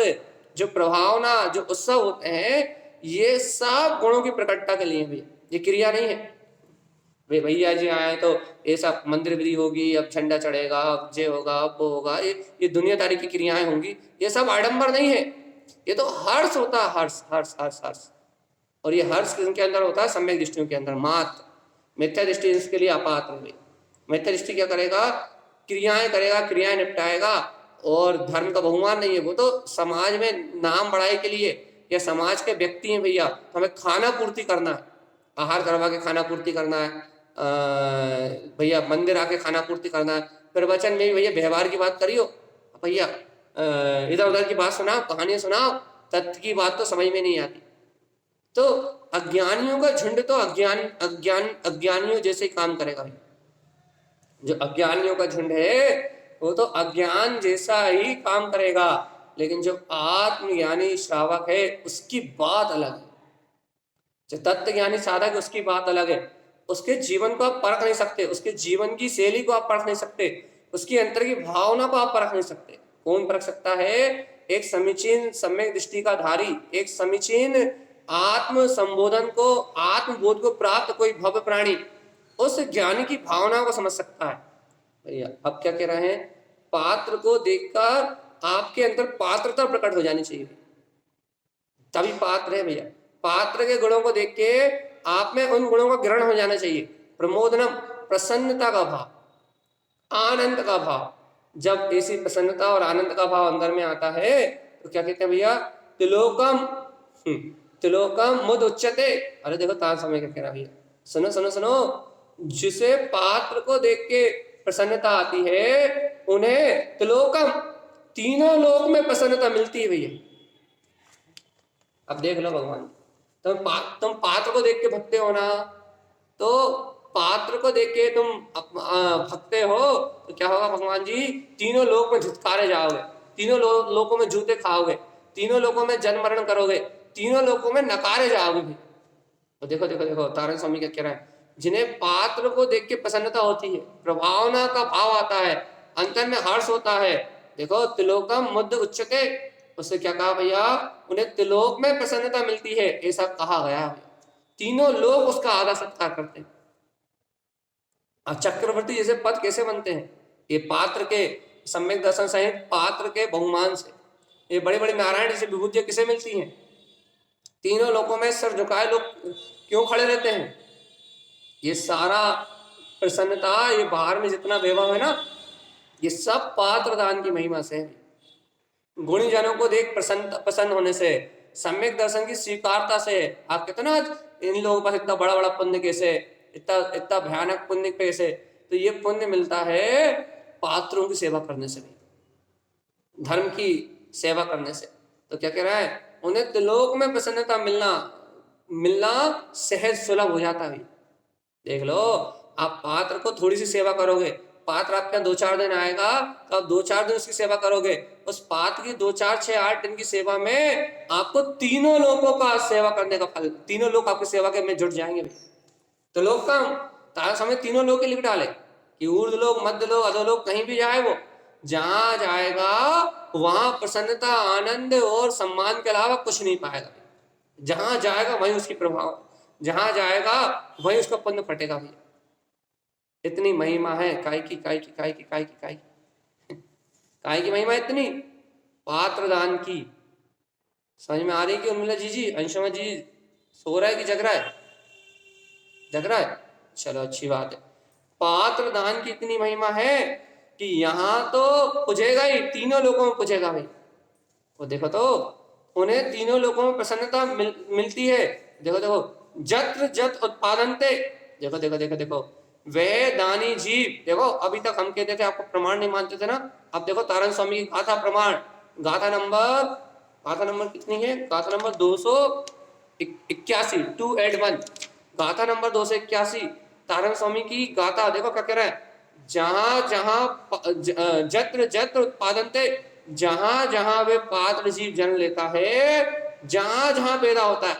A: जो प्रभावना, जो उत्सव होते हैं, ये सब गुणों की प्रकटता के लिए भैया, ये क्रिया नहीं है। वे भैया जी आए तो ये सब मंदिर विधि होगी, अब झंडा चढ़ेगा, अब ये होगा, अब वो होगा, ये दुनियादारी की क्रियाएं होंगी। ये सब आडंबर नहीं है, ये तो हर्ष होता है, हर्ष हर्ष हर्ष हर्ष। और ये हर्ष किनके अंदर होता है? सम्यक दृष्टियों के अंदर मात्र। मिथ्या दृष्टि इसके लिए अपात्र है। मिथ्या दृष्टि क्या करेगा? क्रियाएं करेगा, क्रियाएं निपटाएगा, और धर्म का बहुमान नहीं है। वो तो समाज में नाम बढ़ाई के लिए, या समाज के व्यक्ति हैं भैया, तो हमें खाना पूर्ति करना है, आहार करवा के खाना पूर्ति करना है, भैया मंदिर आके खाना पूर्ति करना है। प्रवचन में भी भैया व्यवहार की बात करियो भैया, इधर उधर की बात सुनाओ, कहानियां सुनाओ, तथ्य की बात तो समझ में नहीं आती। तो अज्ञानियों का झुंड तो अज्ञानियों जैसे काम करेगा। जो अज्ञानियों का झुंड है वो तो अज्ञान जैसा ही काम करेगा, लेकिन जो आत्मज्ञानी श्रावक है उसकी बात अलग है। जो तत्व ज्ञानी साधक है उसकी बात अलग है। उसके जीवन को आप परख नहीं सकते, उसके जीवन की शैली को आप परख नहीं सकते, उसकी अंतर की भावना को आप परख नहीं सकते। कौन परख सकता है? एक समीचीन सम्यक दृष्टि का धारी, एक समीचीन आत्म संबोधन को, आत्मबोध को प्राप्त कोई भव्य प्राणी उस ज्ञानी की भावना को समझ सकता है। भैया अब क्या कह रहे हैं? पात्र को देखकर आपके अंदर पात्रता प्रकट हो जानी चाहिए, तभी पात्र है भैया। पात्र के गुणों को देख के आप में उन गुणों का ग्रहण हो जाना चाहिए। प्रमोदनम, प्रसन्नता का भाव, आनंद का भाव। जब ऐसी प्रसन्नता और आनंद का भाव अंदर में आता है तो क्या कहते हैं भैया? तिलोकम तिलोकम मुद उच्चते। अरे देखो तार समय क्या कह रहा भैया, सुनो सुनो सुनो। जिसे पात्र को देख के प्रसन्नता आती है उन्हें तिलोकम, तीनों लोक में प्रसन्नता मिलती है भैया। अब देख लो भगवान, तुम पात्र को देख के भगते हो ना, तो पात्र को देख के तुम भगते हो तो क्या होगा भगवान जी? तीनों लोक में झुटकारे जाओगे, तीनों लोकों में जूते खाओगे, तीनों लोकों में जन्म मरण करोगे, तीनों लोकों में नकारे जाओगे भी। तो देखो देखो देखो तारण स्वामी क्या कह रहा है? जिन्हें पात्र को देख के प्रसन्नता होती है, प्रभावना का भाव आता है, अंतर में हर्ष होता है, देखो तिलोकम मुद्द उच्चते, उससे क्या कहा भैया? उन्हें तिलोक में प्रसन्नता मिलती है, ऐसा कहा गया है। तीनों लोग उसका आदर सत्कार करते हैं। अब चक्रवर्ती जैसे पद कैसे बनते हैं? ये पात्र के सम्यक दर्शन सहित पात्र के बहुमान से। ये बड़े बड़े नारायण जैसे विभूतियां किसे मिलती हैं? तीनों लोगों में सर झुकाए लोग क्यों खड़े रहते हैं? ये सारा प्रसन्नता, ये बाहर में जितना वैभव है ना, ये सब पात्र दान की महिमा से है। गुणी जनों को देख प्रसन्न होने से, सम्यक दर्शन की स्वीकारता से है। आप कितना इन लोगों के पास इतना बड़ा बड़ा पुण्य कैसे, इतना इतना भयानक पुण्य कैसे? तो ये पुण्य मिलता है पात्रों की सेवा करने से, भी धर्म की सेवा करने से। तो क्या कह रहा है, उन्हें त्रिलोक में प्रसन्नता मिलना मिलना सहज सुलभ हो जाता है। देख लो, आप पात्र को थोड़ी सी सेवा करोगे, पात्र आपके यहाँ 2-4 दिन आएगा, तो आप 2-4 दिन उसकी सेवा करोगे, उस पात्र की 2-4-6-8 दिन की सेवा में आपको तीनों लोगों का सेवा करने का फल, तीनों लोग आपकी सेवा के में जुट जाएंगे। तो लोग का तारा समय तीनों लोग के लिख डाले कि ऊर्ध्व लोग, मध्य लोग, अधोलोक, कहीं भी जाए वो, जहां जाएगा वहां प्रसन्नता, आनंद और सम्मान के अलावा कुछ नहीं पाएगा। जहां जाएगा वहीं उसकी प्रभाव, जहां जाएगा वहीं उसका पुण्य फटेगा भैया। इतनी महिमा है काय की महिमा इतनी पात्र दान की। समझ में आ रही कि उर्मिला जी अंशुमा जी सो रहा है कि जग रहा है? जग रहा है, चलो अच्छी बात है। पात्र दान की इतनी महिमा है कि यहाँ तो पूछेगा ही, तीनों लोगों में पूछेगा भाई। वो देखो तो उन्हें तीनों लोगों में प्रसन्नता मिलती है। देखो देखो, जत्र जत उत्पादनते, देखो देखो देखो देखो, वह दानी जीव, देखो अभी तक हम कहते थे आपको प्रमाण नहीं मानते थे ना, अब देखो तारण स्वामी की गाथा प्रमाण, गाथा नंबर कितनी है? गाथा नंबर 281, 281, गाथा नंबर 281 तारण स्वामी की गाथा। देखो क्या कह रहा है, जहां जहां जत्र जत्र उत्पादनते, जहां जहां वे पात्र जीव जन्म लेता है, जहां जहां पैदा होता है,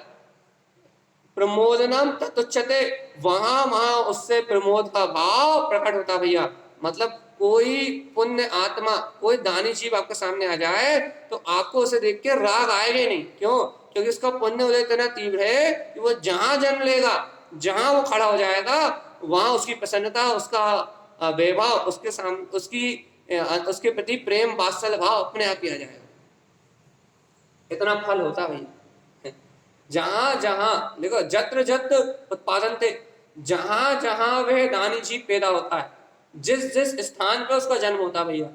A: प्रमोदनम तत्उच्यते, वहां वहां उससे प्रमोद का भाव प्रकट होता भैया। मतलब कोई पुण्य आत्मा, कोई दानी जीव आपके सामने आ जाए तो आपको उसे देख के राग आएगा नहीं। क्यों? क्योंकि उसका पुण्य उदय इतना तीव्र है कि वो जहां जन्म लेगा, जहां वो खड़ा हो जाएगा, वहां उसकी प्रसन्नता, उसका वैभव, उसके सामने उसके प्रति प्रेम वात्सल्य भाव अपने आप ही आ जाएगा। इतना फल होता भैया। जहां जहां देखो, जत्र जत्र उत्पादन थे, जहां जहां वह दानी जीव पैदा होता है, जिस जिस स्थान पर उसका जन्म होता भैया,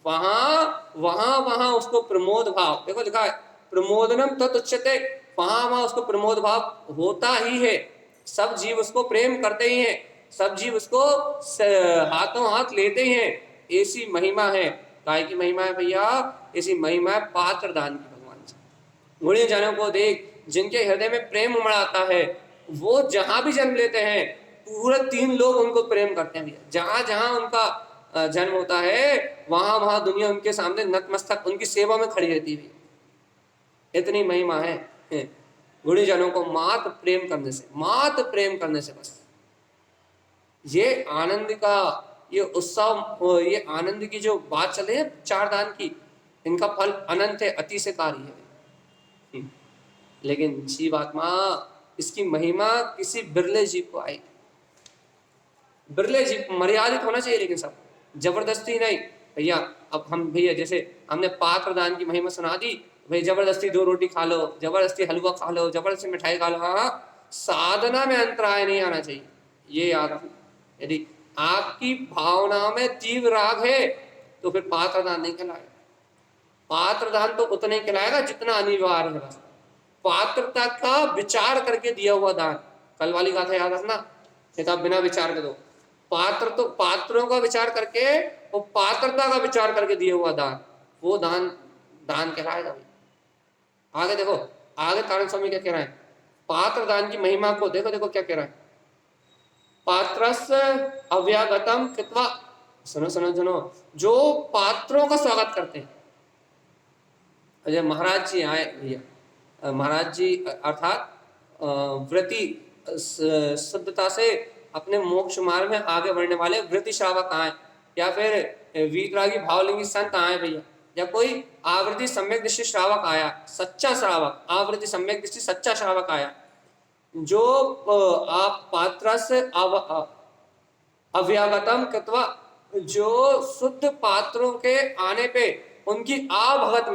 A: वहां वहां वहां उसको प्रमोद भाव, देखो लिखा है प्रमोदनम तत्उच्यते, वहां वहां उसको प्रमोद भाव होता ही है। सब जीव उसको प्रेम करते ही हैं, सब जीव उसको हाथों हाथ लेते ही हैं। ऐसी महिमा है, काय की महिमा है भैया? ऐसी महिमा है पात्र दान की भगवान से। गुणी जनों को देख, जिनके हृदय में प्रेम उमड़ाता है, वो जहां भी जन्म लेते हैं पूरे 3 लोग उनको प्रेम करते हैं भैया। जहां जहां उनका जन्म होता है, वहां वहां दुनिया उनके सामने नतमस्तक उनकी सेवा में खड़ी रहती है। इतनी महिमा है गुणीजनों को मात्र प्रेम करने से, मात्र प्रेम करने से बस। ये आनंद का, ये उत्सव, ये आनंद की जो बात चल रही है 4 दान की, इनका फल अनंत है, अतिशयकारी है। लेकिन जीवात्मा, इसकी महिमा किसी बिरले जीव को आई, बिरले जीव, मर्यादित होना चाहिए, लेकिन सब जबरदस्ती नहीं भैया। अब हम भैया जैसे हमने पात्र दान की महिमा सुना दी, भाई जबरदस्ती 2 रोटी खा लो, जबरदस्ती हलवा खा लो, जबरदस्ती मिठाई खा लो, हाँ, साधना में अंतराय नहीं आना चाहिए, ये याद रखना। यदि आपकी भावना में तीव्र राग है तो फिर पात्र दान नहीं खिलाएगा। पात्र दान तो उतना ही खिलाएगा जितना अनिवार्य है बस, पात्रता का विचार करके दिया हुआ दान। कल वाली गाथा याद रखना, नहीं तो आप बिना विचार के दो। पात्र तो पात्रों का विचार करके, वो पात्रता का विचार करके दिया हुआ दान, वो दान दान कहलाएगा। आगे देखो, आगे तारण स्वामी क्या कह रहा है, पात्र दान की महिमा को देखो, देखो क्या कह रहा है, पात्रस्य अव्यागतम कृत्वा, सुनो सुनो सुनो, जो पात्रों का स्वागत करते हैं। अजय महाराज जी आए भैया, महाराज जी अर्थात व्रति शुद्धता से अपने मोक्ष मार्ग में आगे बढ़ने वाले व्रति श्रावक आए, या फिर वीतरागी भावलिंगी संत आए भैया, या कोई आवृत्ति सम्यक दृष्टि श्रावक आया, सच्चा श्रावक, आवृत्ति सम्यक दृष्टि सच्चा श्रावक आया, जो आप पात्र से अव्यागतम कृत्वा, जो शुद्ध पात्रों के आने पे उनकी आवभगत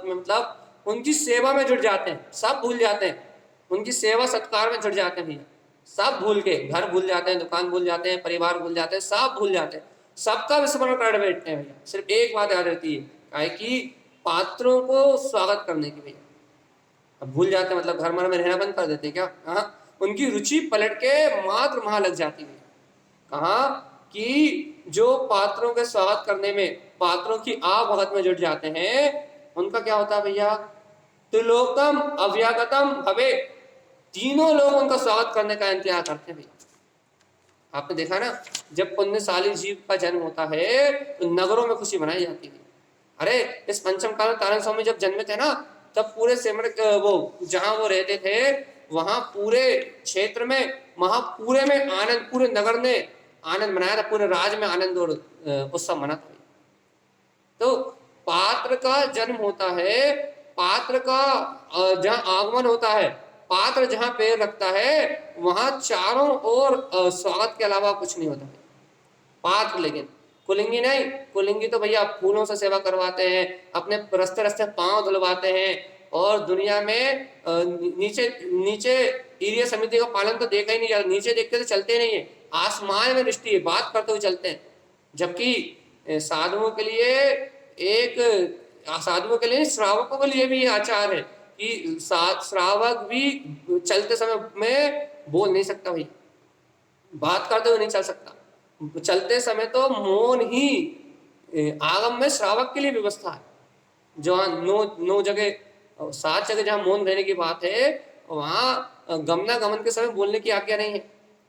A: में मतलब उनकी सेवा में जुट जाते हैं, सब भूल जाते हैं, उनकी सेवा सत्कार में जुट जाते हैं भैया, सब भूल के, घर भूल जाते हैं, दुकान भूल जाते हैं, परिवार भूल जाते हैं, सब भूल जाते हैं, सबका विस्मरण कर बैठते हैं भैया। सिर्फ एक बात याद रहती है, कि पात्रों को स्वागत करने की भैया, अब भूल जाते हैं, मतलब घर में रहना बंद कर देते हैं क्या? हाँ, उनकी रुचि पलट के मात्र वहां लग जाती है। कहा कि जो पात्रों के स्वागत करने में, पात्रों की भगत में जुट जाते हैं, उनका क्या होता है भैया? त्रिलोकम अव्यागतम भवे, तीनों लोग उनका स्वागत करने का इंतजार करते हैं भैया। आपने देखा ना, जब पुण्यशाली जीव का जन्म होता है तो नगरों में खुशी मनाई जाती है। अरे इस पंचम काल में तारण स्वामी जब जन्मे थे ना, तब पूरे सिमर वो जहां वो रहते थे वहां पूरे क्षेत्र में, वहां पूरे में आनंद, पूरे नगर ने आनंद मनाया था, पूरे राज्य में आनंद और उत्सव मना था। तो पात्र का जन्म होता है, पात्र का जहाँ आगमन होता है, पात्र जहाँ पैर रखता है वहां चारों ओर स्वागत के अलावा कुछ नहीं होता है। पात्र, लेकिन कुलिंगी नहीं। कुलिंगी तो भैया फूलों से सेवा करवाते हैं, अपने रस्ते रस्ते पांव धुलवाते हैं, और दुनिया में नीचे नीचे ईर्य समिति का पालन तो देखा ही नहीं जाता, नीचे देखते तो चलते नहीं है, आसमान में दृष्टि है, बात करते हुए चलते हैं। जबकि साधुओं के लिए एक, साधुओं के लिए, श्रावकों के लिए भी ये आचार है कि श्रावक भी चलते समय में बोल नहीं सकता भाई, बात करते हुए नहीं चल सकता। चलते समय तो मौन ही आगम में श्रावक के लिए व्यवस्था है। जहाँ 9 जगह, 7 जगह जहाँ मौन रहने की बात है, वहाँ गमनागमन के समय बोलने की आज्ञा नहीं है।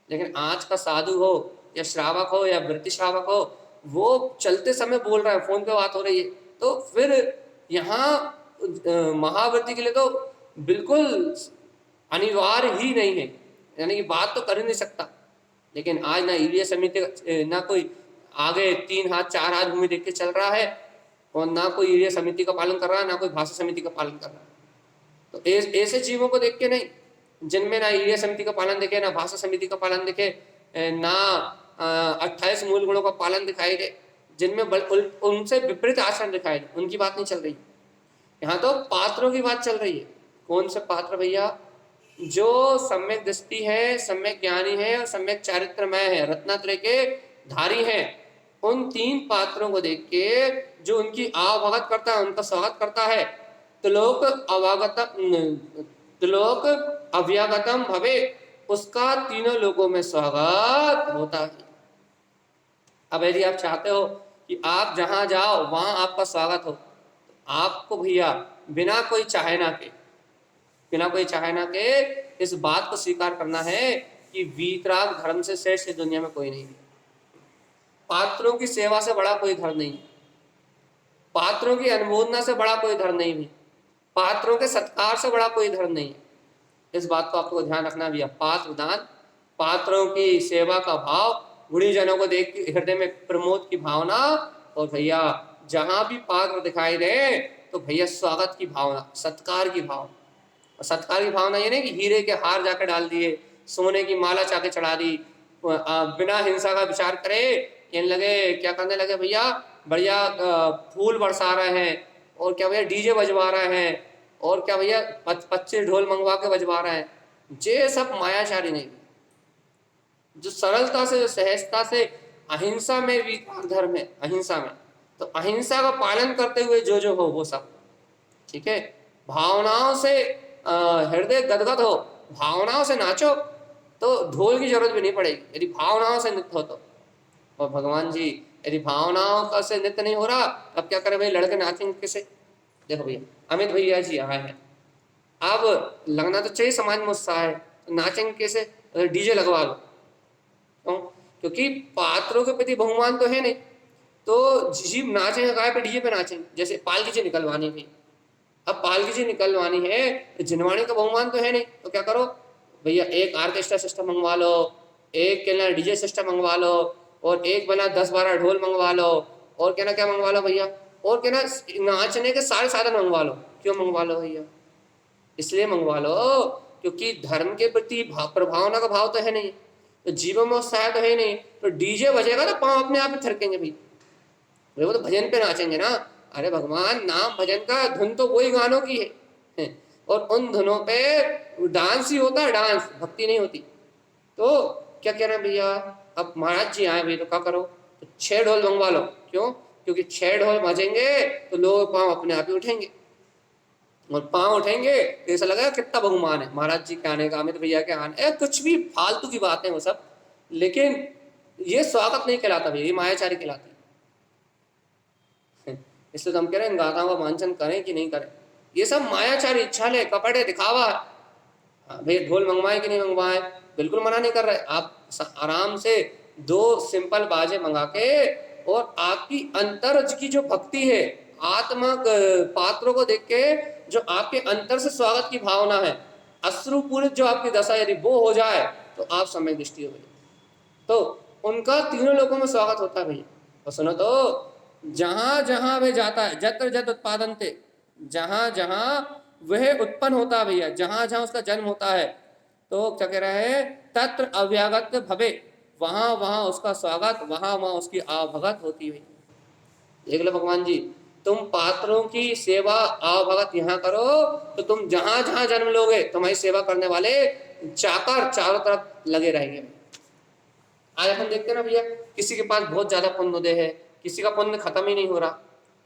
A: लेकिन आज का साधु हो या श्रावक हो या वृत्ति श्रावक हो, वो चलते समय बोल रहा है, फोन पे बात हो रही है, तो फिर यहाँ महाव्रती के लिए तो बिल्कुल अनिवार्य ही नहीं है, यानी कि बात तो कर ही नहीं सकता। लेकिन आज ना ईवीएस समिति, ना कोई आगे 3 हाथ 4 हाथ भूमि देख के चल रहा है, और ना कोई ईवीएस समिति का पालन कर रहा है, ना कोई भाषा समिति का पालन कर रहा है। तो ऐसे जीवों को देख के नहीं, जिनमें ना ईवीएस समिति का पालन दिखे, ना भाषा समिति का पालन दिखे, ना 28 मूल गुणों का पालन दिखाई दे, जिनमें उनसे विपरीत आचरण दिखाई दे, उनकी बात नहीं चल रही। यहाँ तो पात्रों की बात चल रही है। कौन से पात्र भैया? जो सम्यक दृष्टि है, सम्यक ज्ञानी है और सम्यक चारित्रमय है, रत्नात्रय के धारी हैं। उन 3 पात्रों को देख के जो उनकी आवभगत करता है, उनका स्वागत करता है, त्रिलोक अव्यागतम भवे, उसका तीनों लोगों में स्वागत होता है। अब यदि आप चाहते हो कि आप जहां जाओ वहां आपका स्वागत हो, तो आपको भैया बिना कोई चाहे ना के, बिना कोई चाहे ना के इस बात को स्वीकार करना है कि वीतराग धर्म से श्रेष्ठ इस दुनिया में कोई नहीं है। पात्रों की सेवा से बड़ा कोई धर्म नहीं है, पात्रों की अनुमोदना से बड़ा कोई धर्म नहीं है, पात्रों के सत्कार से बड़ा कोई धर्म नहीं है। इस बात को आपको ध्यान रखना भैया। पात्र दान, पात्रों की सेवा का भाव, गुणीजनों को देख के हृदय में प्रमोद की भावना, और भैया जहां भी पात्र दिखाई दे तो भैया स्वागत की भावना, सत्कार की भाव। और सत्कार की भावना ये नहीं कि हीरे के हार जाकर डाल दिए, सोने की माला चाके चढ़ा दी, बिना हिंसा का विचार करे, कहने लगे, क्या करने लगे भैया, बढ़िया फूल बरसा रहे हैं, और क्या भैया डीजे बजवा रहे हैं, और क्या भैया 25 ढोल मंगवा के बजवा रहे हैं। ये सब मायाचारी नहीं, जो सरलता से, जो सहजता से, अहिंसा में भी धर्म है, अहिंसा में, तो अहिंसा का पालन करते हुए जो हो वो सब ठीक है। भावनाओं से हृदय गदगद हो, भावनाओं से नाचो, तो ढोल की जरूरत भी नहीं पड़ेगी, यदि भावनाओं से नृत्य हो तो। और भगवान जी यदि भावनाओं का से नृत्य नहीं हो रहा, अब क्या करें भाई, लड़के नाचेंगे कैसे? देखो भैया, अमित भैया जी आए हैं, अब लगना तो चाहिए समाज में उत्साह है, तो नाचेंगे कैसे? डीजे लगवा लो। क्यों? क्योंकि पात्रों के प्रति बहुमान तो है नहीं, तो जीव नाचेंगे गाय पे, डीजे पे नाचेंगे। जैसे पालकी जी निकलवानी है, अब पालकी जी निकलवानी है, तो जिनवाणी का बहुमान तो है नहीं, तो क्या करो भैया, एक ऑर्केस्ट्रा सिस्टम मंगवा लो, एक कहना डीजे सिस्टम मंगवा लो, और एक बना 10-12 ढोल मंगवा लो, और कहना क्या मंगवा लो भैया, और कहना नाचने के सारे साधन मंगवा लो। क्यों मंगवा लो भैया? इसलिए मंगवा लो क्योंकि धर्म के प्रति प्रभावना का भाव तो है नहीं, तो जीवन में उत्साह तो है नहीं, तो डीजे बजेगा तो पाँव अपने आप ही थरकेंगे भाई, वो तो भजन पे नाचेंगे ना। अरे भगवान, नाम भजन का धुन तो वही गानों की है, और उन धुनों पे डांस ही होता है, डांस, भक्ति नहीं होती। तो क्या कह रहे हैं भैया, अब महाराज जी आए भाई, तो क्या करो, तो 6 ढोल मंगवा लो। क्यों? क्योंकि 6 ढोल बजेंगे तो लोग पाँव अपने आप ही उठेंगे, और पांव उठेंगे तो ऐसा लगेगा कितना बहुमान है महाराज जी के आने का, अमित भैया के आने, कुछ भी फालतू की बातें वो सब। लेकिन ये स्वागत नहीं कहलाता भैया, ये मायाचारी कहलाती है। इसलिए तो हम कह रहे हैं गाथाओं का वांछन करें कि नहीं करें, ये सब मायाचारी छल कपड़े दिखावा है। हाँ भैया, ढोल मंगवाए कि नहीं मंगवाए, बिल्कुल मना नहीं कर रहे। आप आराम से 2 सिंपल बाजे मंगा के, और आपकी अंतरज की जो भक्ति है, आत्मक पात्रों को देख के जो आपके अंतर से स्वागत की भावना है, अश्रुपूरित जो आपकी दशा यदि वो हो जाए तो आप सम्यक दृष्टि हो गई, तो उनका तीनों लोगों में स्वागत होता है भैया। और सुनो तो, जहां जहां वह जाता है, जत्र जत उत्पादन थे, जहां जहां वह उत्पन्न होता है भैया, जहां जहां उसका जन्म होता है, तो क्या कह रहा है, तत्र अव्यागत भवे, वहां वहां उसका स्वागत, वहां वहां उसकी आवभगत होती है। देख लो भगवान जी, तुम पात्रों की सेवा आवभगत यहाँ करो, तो तुम जहां जहां जन्म लोगे तुम्हारी सेवा करने वाले चाकर चारों तरफ लगे रहेंगे। आज अपन देखते हैं ना भैया, किसी के पास बहुत ज्यादा पुण्य उदय है, किसी का पुण्य खत्म ही नहीं हो रहा,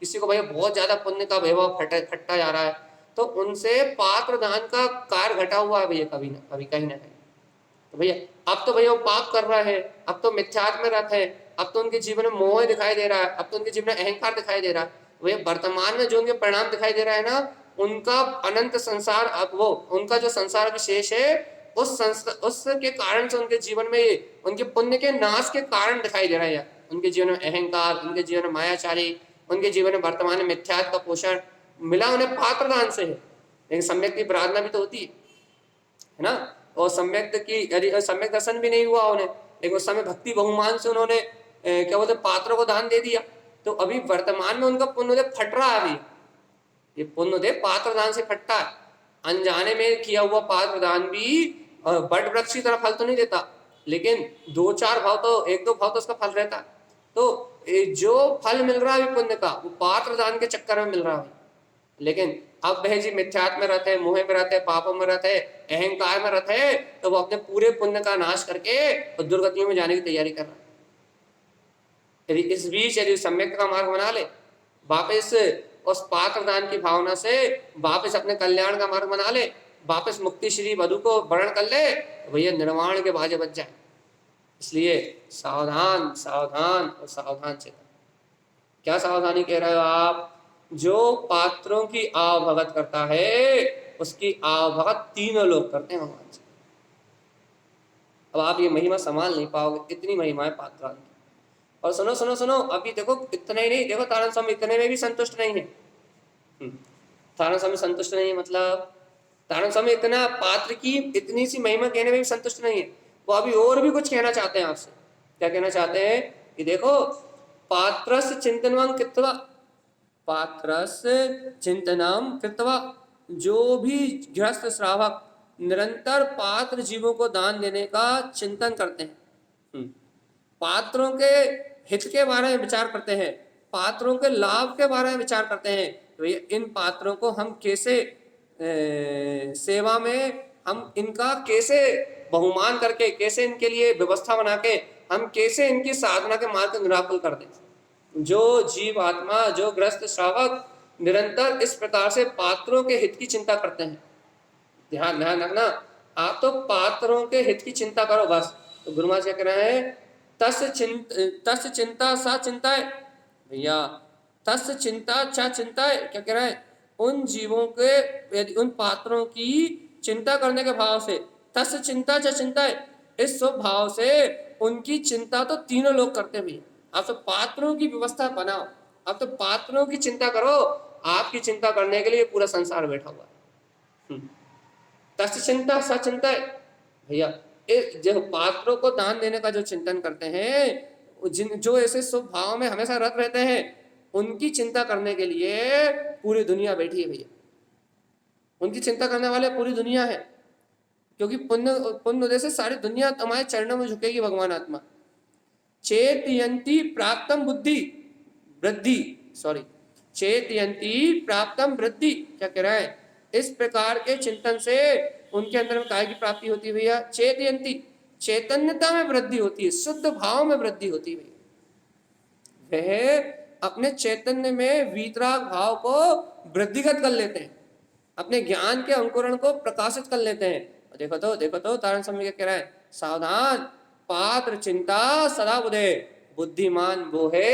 A: किसी को भैया बहुत ज्यादा पुण्य का वैभव फटता जा रहा है, तो उनसे पात्र दान का कार्य घटा हुआ है भैया, कभी ना कभी, कहीं ना कहीं। तो भैया अब तो भैया वो पाप कर रहा है, अब तो मिथ्यात्व में रत है, अब तो उनके जीवन में मोह दिखाई दे रहा है, अब तो उनके जीवन में अहंकार दिखाई दे रहा है। भैया वर्तमान में जो उनके परिणाम दिखाई दे रहा है ना, उनका अनंत संसार, अब वो उनका जो संसार विशेष है, उसके कारण से उनके जीवन में, उनके पुण्य के नाश के कारण दिखाई दे रहा है। उनके जीवन में अहंकार, उनके जीवन में मायाचारी, उनके जीवन में वर्तमान में मिथ्यात्व का पोषण मिला उन्हें पात्र दान से है। लेकिन सम्यक की प्रार्थना भी तो होती है ना, और सम्यक की यदि सम्यक दर्शन भी नहीं हुआ उन्हें, लेकिन उस समय भक्ति बहुमान से उन्होंने क्या बोलते पात्रों को दान दे दिया, तो अभी वर्तमान में उनका पुण्योदय फट रहा है। अभी ये पुण्योदय पात्र दान से फटता है। अनजाने में किया हुआ पात्र दान भी बट वृक्ष की तरह फल तो नहीं देता, लेकिन 2-4 भाव तो, 1-2 भाव तो उसका फल रहता है। तो जो फल मिल रहा है पुण्य का, वो पात्र दान के चक्कर में मिल रहा है। लेकिन अब वह जी मिथ्यात्व में रहते हैं, मोह में रहते हैं, पापों में रहते हैं, अहंकार में रहते हैं, तो वो अपने पूरे पुण्य का नाश करके और दुर्गतियों में जाने की तैयारी कर रहा है। यदि इस बीच यदि सम्यक का मार्ग बना ले, वापस उस पात्र दान की भावना से वापस अपने कल्याण का मार्ग बना ले, वापस मुक्ति श्री वधु को वर्ण कर ले, तो भैया निर्वाण के बाजे बच जाए। इसलिए सावधान सावधान और सावधान से। क्या सावधानी कह रहे हो आप? जो पात्रों की आवभगत करता है, उसकी आवभगत तीनों लोग करते हैं भगवान से। अब आप ये महिमा संभाल नहीं पाओगे, इतनी महिमा है पात्रान की। और सुनो सुनो सुनो, अभी देखो इतना ही नहीं, देखो तारण स्वामी इतने में भी संतुष्ट नहीं है। तारण स्वामी संतुष्ट नहीं है, मतलब तारण स्वामी इतना पात्र की इतनी सी महिमा कहने में भी संतुष्ट नहीं है, वो अभी और भी कुछ कहना चाहते हैं आपसे। क्या कहना चाहते हैं कि देखो, पात्रस चिंतनम कृत्वा, पात्रस चिंतनम कृत्वा, जो भी गृहस्थ श्रावक निरंतर पात्र जीवों को दान देने का चिंतन करते हैं, पात्रों के हित के बारे में विचार करते हैं, पात्रों के लाभ के बारे में विचार करते हैं, तो इन पात्रों को हम कैसे सेवा में, हम इनका कैसे बहुमान करके, कैसे इनके लिए व्यवस्था बना के हम कैसे इनकी साधना के मार्ग को निराकुल कर दें। जो जीव आत्मा, जो ग्रस्त श्रावक निरंतर इस प्रकार से पात्रों के हित की चिंता करते हैं, ध्यान रखना, आप तो पात्रों के हित की चिंता करो बस। तो गुरु महाराज क्या कह रहे हैं, तस् चिंता सा चिंता है भैया, तस् चिंता चा चिंता है। क्या कह रहा है, उन जीवों के, यदि उन पात्रों की चिंता करने के भाव से, तस् चिंता चा चिंता है, इस स्वभाव से उनकी चिंता तो तीनों लोग करते भी। आप तो पात्रों की व्यवस्था बनाओ, आप तो पात्रों की चिंता करो, आपकी चिंता करने के लिए पूरा संसार बैठा हुआ। तस् चिंता सा चिंता है भैया, जो पात्रों को दान देने का जो चिंतन करते हैं, जो ऐसे स्वभाव में हमेशा रत रहते हैं, उनकी चिंता करने के लिए पूरी दुनिया बैठी है भैया। उनकी चिंता करने वाले पूरी दुनिया है, क्योंकि पुण्य उदय से सारी दुनिया तुम्हारे चरणों में झुकेगी भगवान आत्मा। चेतयंती प्राप्तम बुद्धि वृद्धि, सॉरी, चेतयंती प्राप्तम वृद्धि। क्या कह रहा है, इस प्रकार के चिंतन से उनके अंदर में काय की प्राप्ति होती है भैया, चेतयंती, चैतन्यता में वृद्धि होती है, शुद्ध भाव में वृद्धि होती है भैया। वह अपने चैतन्य में वीतराग भाव को वृद्धिगत कर लेते हैं, अपने ज्ञान के अंकुरण को प्रकाशित कर लेते हैं। देखो तो तारण समय क्या कह रहा है, सावधान पात्र चिंता सदा बुधे, बुद्धिमान वो है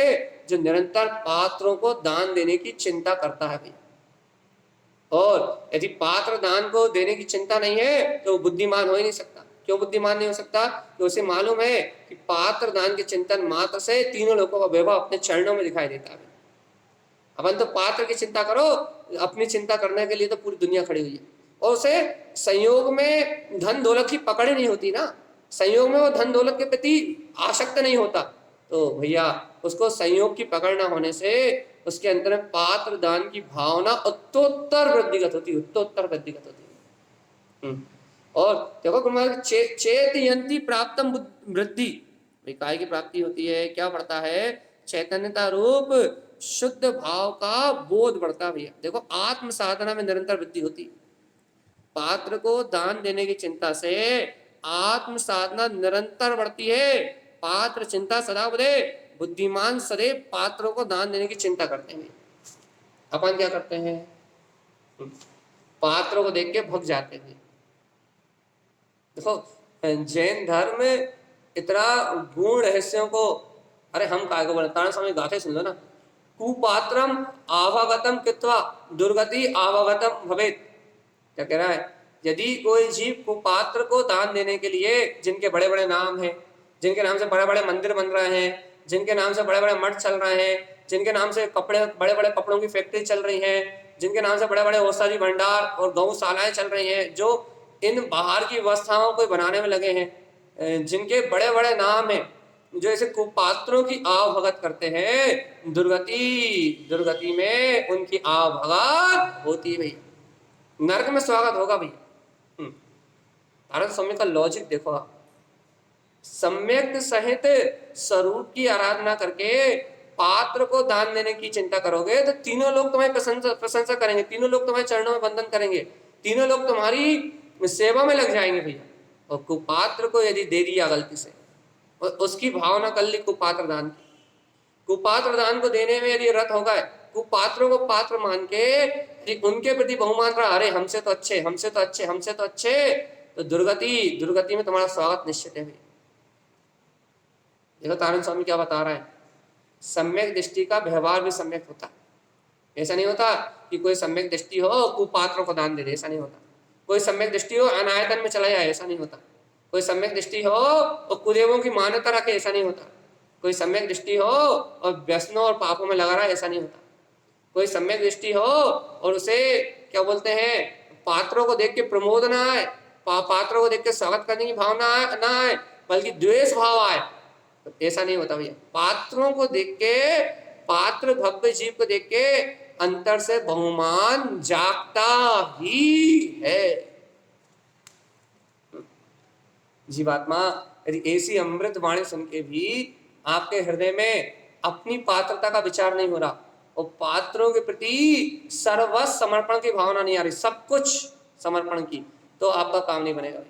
A: जो निरंतर पात्रों को दान देने की चिंता करता है भाई। और यदि पात्र दान को देने की चिंता नहीं है तो बुद्धिमान हो ही नहीं सकता। क्यों बुद्धिमान नहीं हो सकता? कि उसे मालूम है कि पात्र दान के चिंतन मात्र से तीनों लोगों का वैभव अपने चरणों में दिखाई देता है। अपन तो पात्र की चिंता करो, अपनी चिंता करने के लिए तो पूरी दुनिया खड़ी हुई है। और उसे संयोग में धन दौलत की पकड़ ही नहीं होती ना, संयोग में वो धन दौलत के प्रति आसक्त नहीं होता। तो भैया उसको संयोग की पकड़ ना होने से उसके अंदर में पात्र दान की भावना उत्तरोत्तर वृद्धिगत होती है, उत्तरोत्तर वृद्धिगत होती है। और देखो गुरु महाराज चेतयंती प्राप्तम वृद्धि, काय की प्राप्ति होती है, क्या बढ़ता है? चैतन्यता रूप शुद्ध भाव का बोध बढ़ता भैया। देखो आत्म साधना में निरंतर वृद्धि होती। पात्र को दान देने की चिंता से आत्म साधना निरंतर बढ़ती है। पात्र चिंता सदा बुधे, बुद्धिमान सदैव पात्रों को दान देने की चिंता करते हैं। अपन क्या करते हैं? पात्रों को देख के भग जाते हैं। देखो जैन धर्म में इतना गूढ़ रहस्यों को, अरे हम काय को बोले, तारण समय गाथे सुन लो ना। कुपात्रम आवागतम कृत्वा दुर्गति आवागतम भवेत। क्या कह रहा है? यदि कोई जीव कुपात्र को दान देने के लिए, जिनके बड़े बड़े नाम हैं, जिनके नाम से बड़े बड़े मंदिर बन रहे हैं, जिनके नाम से बड़े बड़े मठ चल रहे हैं, जिनके नाम से कपड़े बड़े बड़े कपड़ों की फैक्ट्री चल रही है, जिनके नाम से बड़े बड़े औषधि भंडार और गौशालाएं चल रही हैं, जो इन बाहर की व्यवस्थाओं को बनाने में लगे हैं, जिनके बड़े बड़े नाम हैं, जो ऐसे कुपात्रों की आवभगत करते हैं, दुर्गति में उनकी आवभगत होती है भैया। नरक में स्वागत होगा भैया। तारण सम्यक का लॉजिक देखो आप। सम्यक सहित स्वरूप की आराधना करके पात्र को दान देने की चिंता करोगे तो तीनों लोग तुम्हारी प्रशंसा करेंगे, तीनों लोग तुम्हारे चरणों में वंदन करेंगे, तीनों लोग तुम्हारी सेवा में लग जाएंगे भैया। और कुपात्र को यदि दे दिया गलती से, और उसकी भावना कर ली कुपात्र दान की, कुपात्र दान को देने में यदि रत होगा, कुपात्रों को पात्र मान के उनके प्रति बहुमान रहा, अरे हमसे तो अच्छे, हमसे तो अच्छे, हमसे तो अच्छे, तो दुर्गति में तुम्हारा स्वागत निश्चित है। देखो तारण स्वामी क्या बता रहा है, सम्यक दृष्टि का व्यवहार भी सम्यक होता है। ऐसा नहीं होता कि कोई सम्यक दृष्टि हो कुपात्रों को दान दे दे, ऐसा नहीं होता। कोई सम्यक दृष्टि हो अनायतन में चला जाए, ऐसा नहीं होता। कोई सम्यक दृष्टि हो और कुदेवों की मान्यता रखे, ऐसा नहीं होता। कोई सम्यक दृष्टि हो और व्यसनों और पापों में लगा रहा है, ऐसा नहीं होता। कोई सम्यक दृष्टि हो और उसे क्या बोलते हैं, पात्रों को देख के प्रमोद ना आए, पात्रों को देख के स्वागत करने की भावना ना आए, बल्कि द्वेष भाव आए, तो ऐसा नहीं होता भैया। पात्रों को देख के, पात्र भव्य जीव को देख के अंतर से बहुमान जागता ही है। जीवात्मा यदि ऐसी अमृत वाणी सुन के भी आपके हृदय में अपनी पात्रता का विचार नहीं हो रहा और पात्रों के प्रति सर्वस्व समर्पण की भावना नहीं आ रही, सब कुछ समर्पण की, तो आपका काम नहीं बनेगा।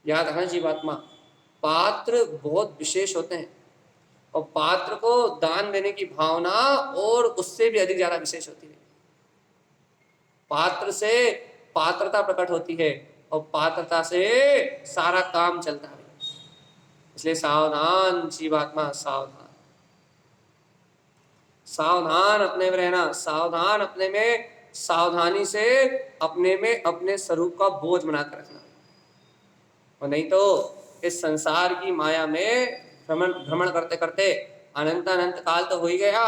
A: याद रखना जीवात्मा, पात्र बहुत विशेष होते हैं और पात्र को दान देने की भावना और उससे भी अधिक ज्यादा विशेष होती है। पात्र से पात्रता प्रकट होती है और पात्रता से सारा काम चलता है। इसलिए सावधान जीवात्मा, सावधान, सावधान अपने में रहना, सावधान अपने में, सावधानी से अपने में अपने स्वरूप का बोझ बनाकर रखना। और नहीं तो इस संसार की माया में भ्रमण करते करते अनंत अनंत काल तो हो ही गया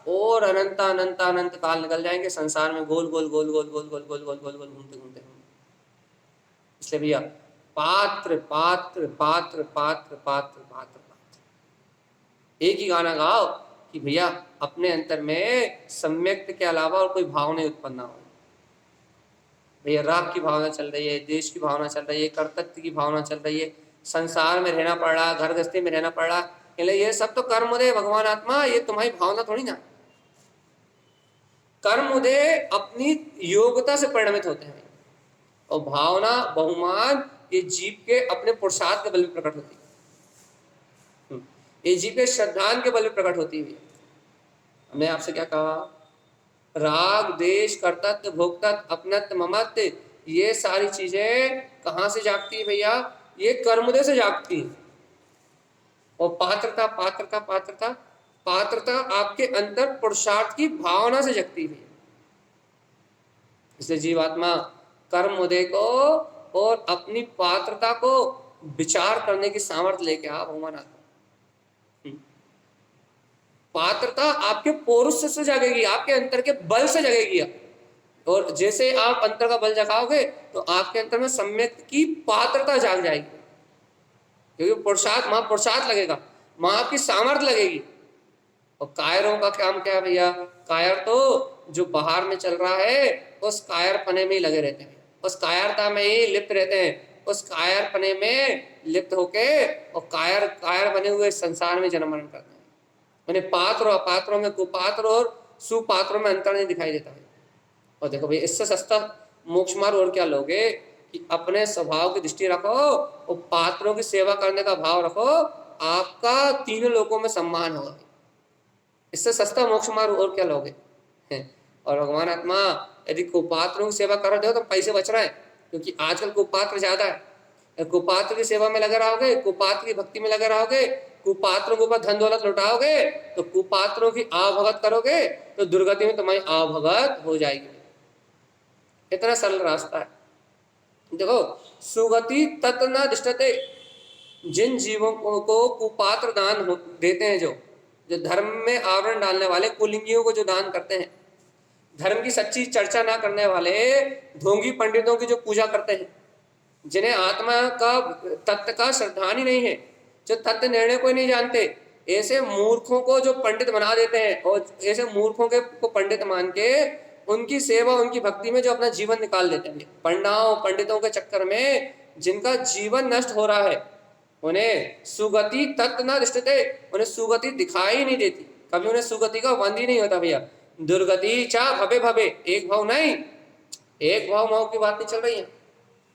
A: और अनंत अनंत अनंत काल निकल जाएंगे संसार में, गोल गोल गोल गोल गोल गोल गोल गोल गोल गोल घूमते घूमते। इसलिए भैया पात्र पात्र पात्र पात्र पात्र पात्र पात्र, एक ही गाना गाओ कि भैया अपने अंतर में सम्यक्त के अलावा और कोई भाव नहीं उत्पन्न हो। भैया राग की भावना चल रही है, देश की भावना चल रही है, कर्तव्य की भावना चल रही है, संसार में रहना पड़ रहा, घर गृहस्थी में रहना पड़ रहा, ये सब तो कर्म उदय भगवान आत्मा, ये तुम्हारी भावना थोड़ी ना। कर्म उदय अपनी योग्यता से परिणमित होते हैं और भावना बहुमान ये जीव के अपने पुरुषार्थ के बल में प्रकट होती है, ये जीव के श्रद्धान के बल में प्रकट होती है। हमने आपसे क्या कहा राग, देश, कर्तृत्व, भोक्तृत्व, अपनत्व, ममत्व, ये सारी चीजें कहाँ से जागती है भैया? ये कर्मोदय से जागती है। और पात्रता पात्रता पात्रता पात्रता आपके अंदर पुरुषार्थ की भावना से जगती है। इसलिए जीवात्मा कर्म उदय को और अपनी पात्रता को विचार करने की सामर्थ्य लेके आ भगवान आत्मा। पात्रता आपके पौरुष से जगेगी, आपके अंतर के बल से जगेगी। और जैसे आप अंतर का बल जगाओगे तो आपके अंतर में सम्यक की पात्रता जाग जाएगी, क्योंकि पुरुषार्थ वहां पुरुषार्थ लगेगा, वहां आपकी सामर्थ्य लगेगी। और कायरों का काम क्या है भैया? कायर तो जो बाहर में चल रहा है उस कायरपने में ही लगे रहते हैं, उस कायरता में ही लिप्त रहते हैं, उस कायरपने में लिप्त होके और कायर कायर बने हुए संसार में जन्म मरण करते हैं। उन्हें पात्र और अपात्रों में, कुपात्र और सुपात्रों में अंतर नहीं दिखाई देता है। और देखो भाई, इससे सस्ता मोक्ष मार्ग और क्या लोगे कि अपने स्वभाव की दृष्टि रखो और पात्रों की सेवा करने का भाव रखो, आपका तीनों लोकों में सम्मान होगा। इससे सस्ता मोक्ष मार्ग और क्या लोगे? और भगवान आत्मा यदि कुपात्रों की सेवा कर रहे हो तो पैसे बच रहे हैं, क्योंकि आजकल कुपात्र ज्यादा है। कुपात्र की सेवा में लगे रहोगे, कुपात्र की भक्ति में लगे रहोगे, कुपात्रों के ऊपर धन दौलत लुटाओगे, तो कुपात्रों की आवभगत करोगे तो दुर्गति में तुम्हारी आवभगत हो जाएगी। इतना सरल रास्ता है। देखो, सुगति तत् न दृष्टते, जिन जीवों को कुपात्र दान देते हैं, जो धर्म में आवरण डालने वाले, कुलिंगियों को जो दान करते हैं, धर्म की सच्ची चर्चा ना करने वाले ढोंगी पंडितों की जो पूजा करते हैं, जिन्हें आत्मा का तत्व का श्रद्धान ही नहीं है, जो तत्व निर्णय को ही नहीं जानते, ऐसे मूर्खों को जो पंडित बना देते हैं और ऐसे मूर्खों के को पंडित मान के उनकी सेवा, उनकी भक्ति में जो अपना जीवन निकाल देते हैं, पंडाओं पंडितों के चक्कर में जिनका जीवन नष्ट हो रहा है, उन्हें सुगति तत्व न दृष्टते, उन्हें सुगति दिखाई नहीं देती, कभी उन्हें सुगति का वंद ही नहीं होता भैया। दुर्गति चा भवे भवे, एक भाव नहीं, एक भाव माओ की बात नहीं चल रही है,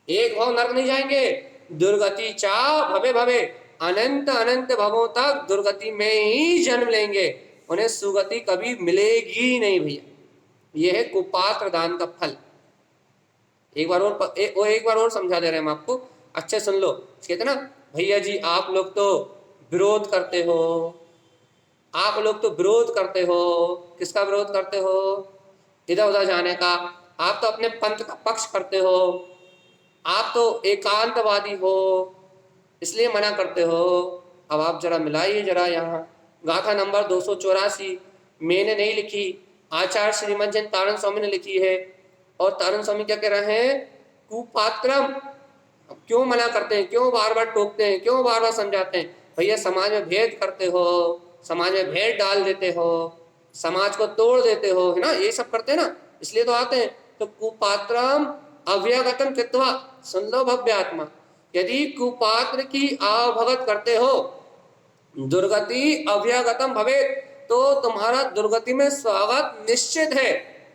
A: एक भाव नरक नहीं जाएंगे। दुर्गति चा भवे भवे, अनंत अनंत भवों तक दुर्गति में ही जन्म लेंगे, उन्हें सुगति कभी मिलेगी नहीं भैया। यह है कुपात्र दान का फल। एक बार और समझा दे रहे हैं हम आपको, अच्छे सुन लो। कहते ना भैया जी, आप लोग तो विरोध करते हो, आप लोग तो विरोध करते हो। किसका विरोध करते हो? इधर उधर जाने का। आप तो अपने पंथ का पक्ष करते हो, आप तो एकांतवादी हो, इसलिए मना करते हो। अब आप जरा मिलाइए, जरा यहाँ गाथा नंबर 284 मैंने नहीं लिखी, आचार्य श्रीमद जैन तारण स्वामी ने लिखी है। और तारण स्वामी क्या कह रहे हैं? कुपात्रम। क्यों मना करते हैं, क्यों बार बार टोकते हैं, क्यों बार बार समझाते हैं? भैया, समाज में भेद करते हो, समाज में भेद डाल देते हो, समाज को तोड़ देते हो, है ना, ये सब करते हैं ना, इसलिए तो आते हैं। तो कुपात्रम अव्यागतम कृत्वा, सुन लो भव्य आत्मा, यदि कुपात्र की आवभगत करते हो, दुर्गति अव्यागतम भवे, तो तुम्हारा दुर्गति में स्वागत निश्चित है।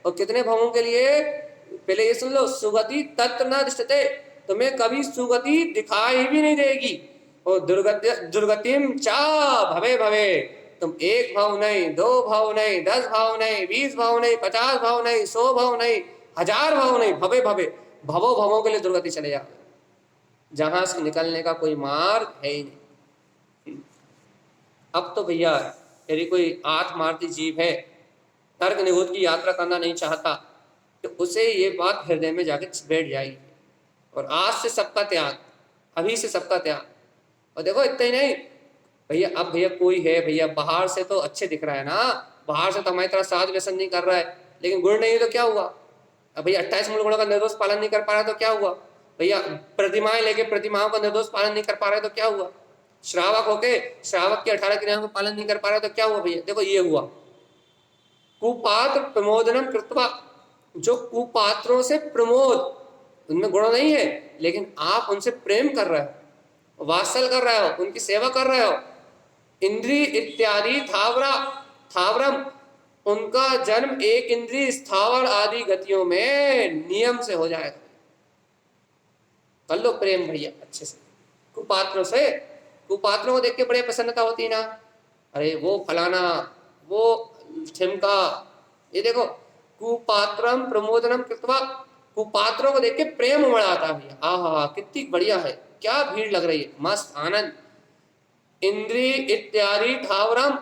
A: और कितने भवों के लिए? पहले ये सुन लो, सुगति तत्र न दृष्टते, तुम्हें कभी सुगति दिखाई भी नहीं देगी। और दुर्गतिम चा भवे भवे, तुम एक भाव नहीं, दो भाव नहीं, 10 भाव नहीं, 20 भाव नहीं, 50 भाव नहीं, 100 भाव नहीं, 1000 भाव नहीं, भवे भवे, भवों भवों के लिए दुर्गति चले जाओ, जहां से निकलने का कोई मार्ग है ही नहीं। अब तो भैया, यदि कोई आत्मार्थी जीव है, तर्क निगोद की यात्रा करना नहीं चाहता, तो उसे ये बात हृदय में जाके बैठ जाएगी। और आज से सबका त्याग, अभी से सबका त्याग। और देखो, इतना ही नहीं भैया, अब भैया कोई है भैया, बाहर से तो अच्छे दिख रहा है ना, बाहर से तो हमारी तरह साध व्यसन नहीं कर रहा है, लेकिन गुण नहीं है तो क्या हुआ? अब भैया 28 मूल गुणों का निर्दोष पालन नहीं कर पा रहा है तो क्या हुआ? भैया प्रतिमाएं लेके प्रतिमाओं का निर्दोष पालन नहीं कर पा रहा है तो क्या हुआ? श्रावक होके श्रावक की 18 क्रियाओं का पालन नहीं कर पा रहा है तो क्या हुआ भैया? देखो, ये हुआ कुपात्र प्रमोदनम कृत्वा। जो कुपात्रों से प्रमोद, उनमें गुण नहीं है, लेकिन आप उनसे प्रेम कर रहे हो, वात्सल कर रहे हो, उनकी सेवा कर रहे हो। इंद्री इत्यादि थावरम, उनका जन्म एक इंद्री स्थावर आदि गतियों में नियम से हो जाएगा। कर लो प्रेम भैया अच्छे से कुपात्रों से। कुपात्रों को देख के बड़े प्रसन्नता होती ना, अरे वो फलाना, वो ठिमका, ये देखो कुपात्रम प्रमोदनम कृत्वा, कुपात्रों को देख के प्रेम उमड़ाता है भैया। आहा कितनी बढ़िया है, क्या भीड़ लग रही है, मस्त आनंद। इंद्री इत्यादि ठावरम,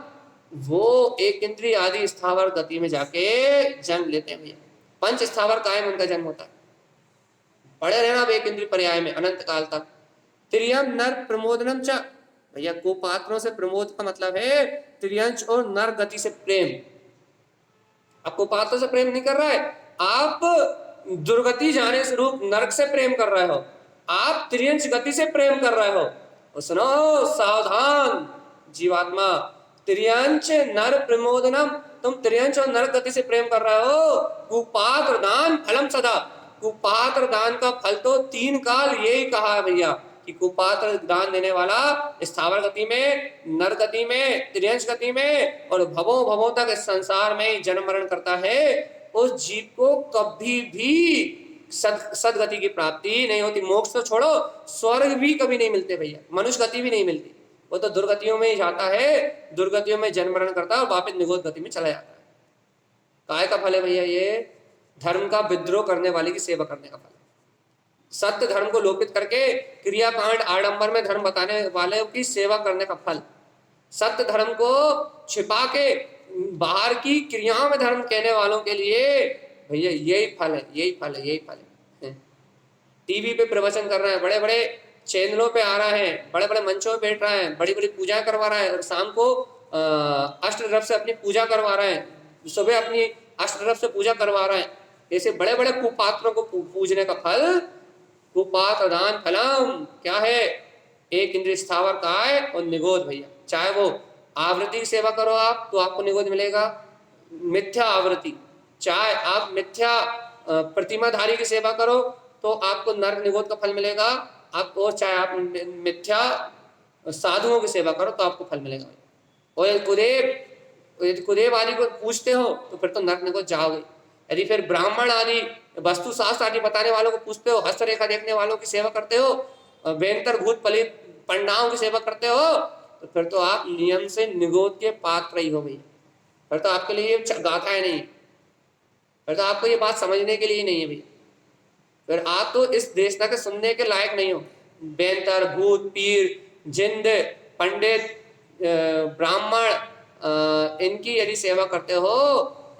A: वो एक इंद्री आदि स्थावर गति में जाके जन्म लेते हैं भैया। पंच स्थावर कायम उनका जन्म होता है, पड़े रहना अब एक इंद्री पर्याय में अनंत काल तक। त्रियम नर प्रमोदनम च, भैया कुपात्रों से प्रमोद का मतलब है त्रियंश और नर गति से प्रेम। अब कुपात्रों से प्रेम नहीं कर रहा है, आप दुर्गति जाने स्वरूप नरक से प्रेम कर रहे हो, आप त्रियंश गति से प्रेम कर रहे हो। और सुनो सावधान जीवात्मा, त्रियंश नर प्रमोदनम, तुम त्रियंश और नर गति से प्रेम कर रहे हो। कुपात्र दान फलम सदा, कुपात्र दान का फल तो 3 काल यही कहा है भैया कि कुपात्र दान देने वाला स्थावर गति में, नर गति में, त्रियंश गति में और भवों भवों तक इस संसार में जन्म मरण करता है, उस जीव को कभी भी सदगति की प्राप्ति नहीं होती। मोक्ष तो छोड़ो, स्वर्ग भी कभी नहीं मिलते भैया, मनुष्य गति भी नहीं मिलती, वो तो दुर्गतियों में ही जाता है, दुर्गतियों में जन्म मरण करता है और वापस निगोद गति में चला जाता है। काय का फल है भैया ये? धर्म का विद्रोह करने वाले की सेवा करने का फल। सत्य धर्म को लोपित करके क्रियाकांड आडंबर में धर्म बताने वाले की सेवा करने का फल, सत्य धर्म को छिपा के बाहर की क्रियाओं में धर्म कहने वालों के लिए भैया यही फल है, यही फल है, यही फल है। टीवी पे प्रवचन कर रहे हैं, बड़े बड़े चैनलों पे आ रहे हैं, बड़े बड़े मंचों पे बैठ रहे हैं, बड़ी बड़ी पूजाएं करवा रहे हैं और शाम को अष्टद्रव्य से अपनी पूजा करवा रहे हैं, सुबह अपनी अष्टद्रव्य से पूजा करवा रहे हैं। ऐसे बड़े बड़े कुपात्रों को पूजने का फल, कुपात्र दान फलम क्या है? एक इंद्रिय स्थावर काय और निगोद भैया। चाहे वो आवृत्ति की सेवा करो आप तो आपको निगोद मिलेगा, मिथ्या आवृत्ति, चाहे आप मिथ्या प्रतिमाधारी की सेवा करो तो आपको नरक निगोद का फल मिलेगा, आपको चाहे आप मिथ्या साधुओं की सेवा करो तो आपको फल मिलेगा। और कुदेव आदि को पूछते हो तो फिर तो नरक निगोद जाओगे। यदि फिर ब्राह्मण आदि वस्तु शास्त्र आदि बताने वालों को पूछते हो, हस्तरेखा देखने वालों की सेवा करते हो, वेंतर भूत पलित पंडाओं की सेवा करते हो तो फिर तो आप नियम से निगोद के पात्र ही हो भैया। फिर तो आपके लिए गाथाएं नहीं, फिर तो आपको ये बात समझने के लिए नहीं है भैया, फिर आप तो इस देश तक सुनने के लायक नहीं हो। बेंतर भूत पीर जिंद पंडित ब्राह्मण इनकी यदि सेवा करते हो,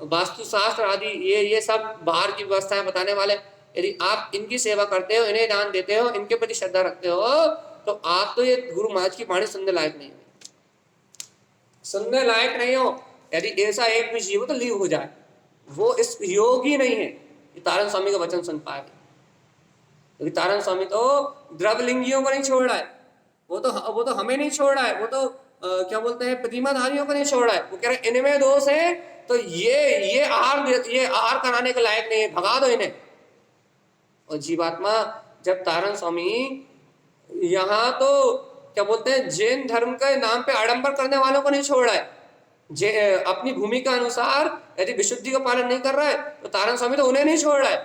A: वास्तुशास्त्र आदि ये सब बाहर की व्यवस्थाएं बताने वाले, यदि आप इनकी सेवा करते हो, इन्हें दान देते हो, इनके प्रति श्रद्धा रखते हो तो आप तो ये गुरु महाराज की वाणी सुनने लायक नहीं हो, सुनने लायक नहीं हो। यदि ऐसा एक भी जीव हो तो लीव हो जाए, वो इस योग ही नहीं है कि तारण स्वामी का वचन सुन पाए। क्योंकि तारण स्वामी तो द्रवलिंगियों को नहीं छोड़ रहा है, वो तो हमें नहीं छोड़ रहा है, वो तो क्या बोलते हैं प्रतिमाधारियों को नहीं छोड़ रहा है। वो कह रहे इनमें दोष है तो ये आहार कराने के लायक नहीं है, भगा दो इन्हें। और जीवात्मा जब तारण स्वामी यहाँ तो क्या बोलते हैं जैन धर्म के नाम पे आडंबर करने वालों को नहीं छोड़ रहा है, अपनी भूमिका अनुसार यदि विशुद्धि का पालन नहीं कर रहा है तो तारण स्वामी तो उन्हें नहीं छोड़ रहा है।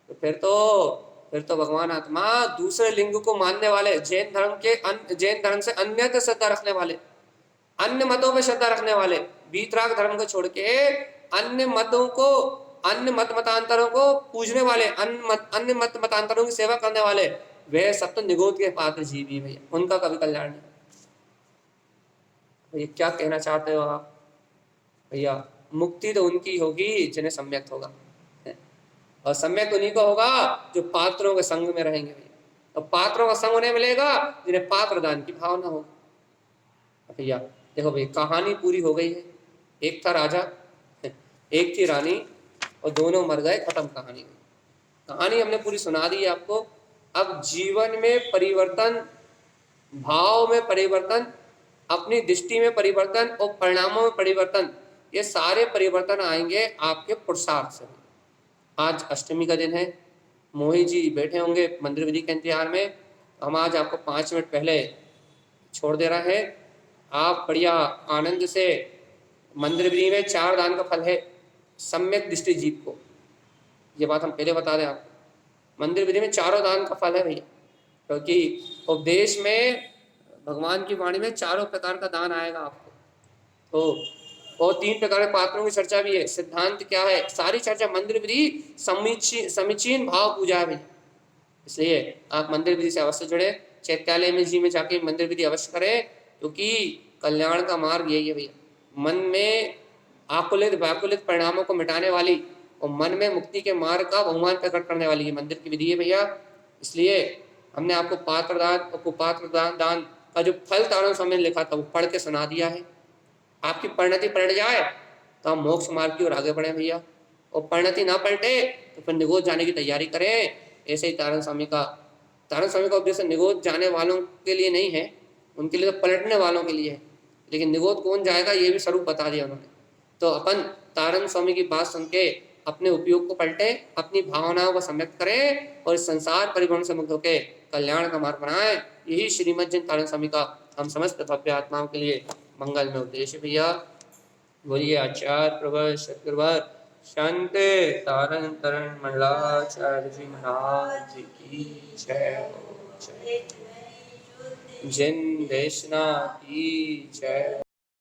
A: तो फिर तो भगवान आत्मा दूसरे लिंग को मानने वाले, जैन धर्म से अन्यत्र श्रद्धा रखने वाले, अन्य मतों में श्रद्धा रखने वाले, वीतराग धर्म को छोड़ के अन्य मतों को, अन्य मत मतांतरों को पूजने वाले, अन्य मत मतांतरों की सेवा करने वाले, वे सब तो निगोद के पात्र जीवी भैया, उनका कभी कल्याण नहीं। भैया क्या कहना चाहते हो आप? भैया मुक्ति तो उनकी होगी जिन्हें सम्यक होगा, और सम्यक उन्हीं को होगा जो पात्रों के संग में रहेंगे भैया। और पात्रों का संग उन्हें मिलेगा जिन्हें पात्र दान की भावना होगी। भैया देखो भैया कहानी पूरी हो गई है। एक था राजा, एक थी रानी और दोनों मर गए, खत्म कहानी। कहानी हमने पूरी सुना दी है आपको। अब जीवन में परिवर्तन, भाव में परिवर्तन, अपनी दृष्टि में परिवर्तन और परिणामों में परिवर्तन, ये सारे परिवर्तन आएंगे आपके पुरुषार्थ से। आज अष्टमी का दिन है, मोहित जी बैठे होंगे मंदिर विधि के इंतजार में, हम आज आपको 5 मिनट पहले छोड़ दे रहे हैं। आप बढ़िया आनंद से मंदिर विधि में 4 दान का फल है सम्यक दृष्टि जीव को, ये बात हम पहले बता दें आपको। मंदिर विधि में 4 दान का फल है भैया, क्योंकि उपदेश में भगवान की वाणी में 4 प्रकार का दान आएगा आपको। तो और 3 प्रकार के पात्रों की चर्चा भी है। सिद्धांत क्या है? सारी चर्चा मंदिर विधि समीचीन भाव पूजा है भैया। इसलिए आप मंदिर विधि से अवश्य जुड़े, चैत्यालय में जी में जाके मंदिर विधि अवश्य करें, क्योंकि कल्याण का मार्ग यही है भैया। मन में आकुलित व्याकुलित परिणामों को मिटाने वाली और मन में मुक्ति के मार्ग का बहुमान प्रकट करने वाली ये मंदिर की विधि है भैया। इसलिए हमने आपको पात्र दान और कुपात्र दान का जो फल तारण समय लिखा था वो पढ़ के सुना दिया है। आपकी परिणति पलट जाए तो हम मोक्ष मार्ग की ओर आगे बढ़े भैया, और परिणति ना पलटे तो फिर निगोद जाने की तैयारी करें। ऐसे ही तारण स्वामी का उद्देश्य निगोद जाने वालों के लिए नहीं है, उनके लिए तो पलटने वालों के लिए है। लेकिन निगोद कौन जाएगा ये भी स्वरूप बता दिया उन्होंने। तो अपन तारण स्वामी की बात सुन के अपने उपयोग को पलटे, अपनी भावनाओं को सम्यक्त करें और इस संसार परिभ्रमण से मुक्त होकर कल्याण का मार्ग बनाए। यही श्रीमद जिन तारण स्वामी का हम समस्त भव्य आत्माओं के लिए मंगल में उद्देश्य भैया। बोलिए आचार्य प्रवर सतगुरुवर शांति तारण तरण मंडलाचार्य जी महाराज की जय हो। जय जिन देशना की जय।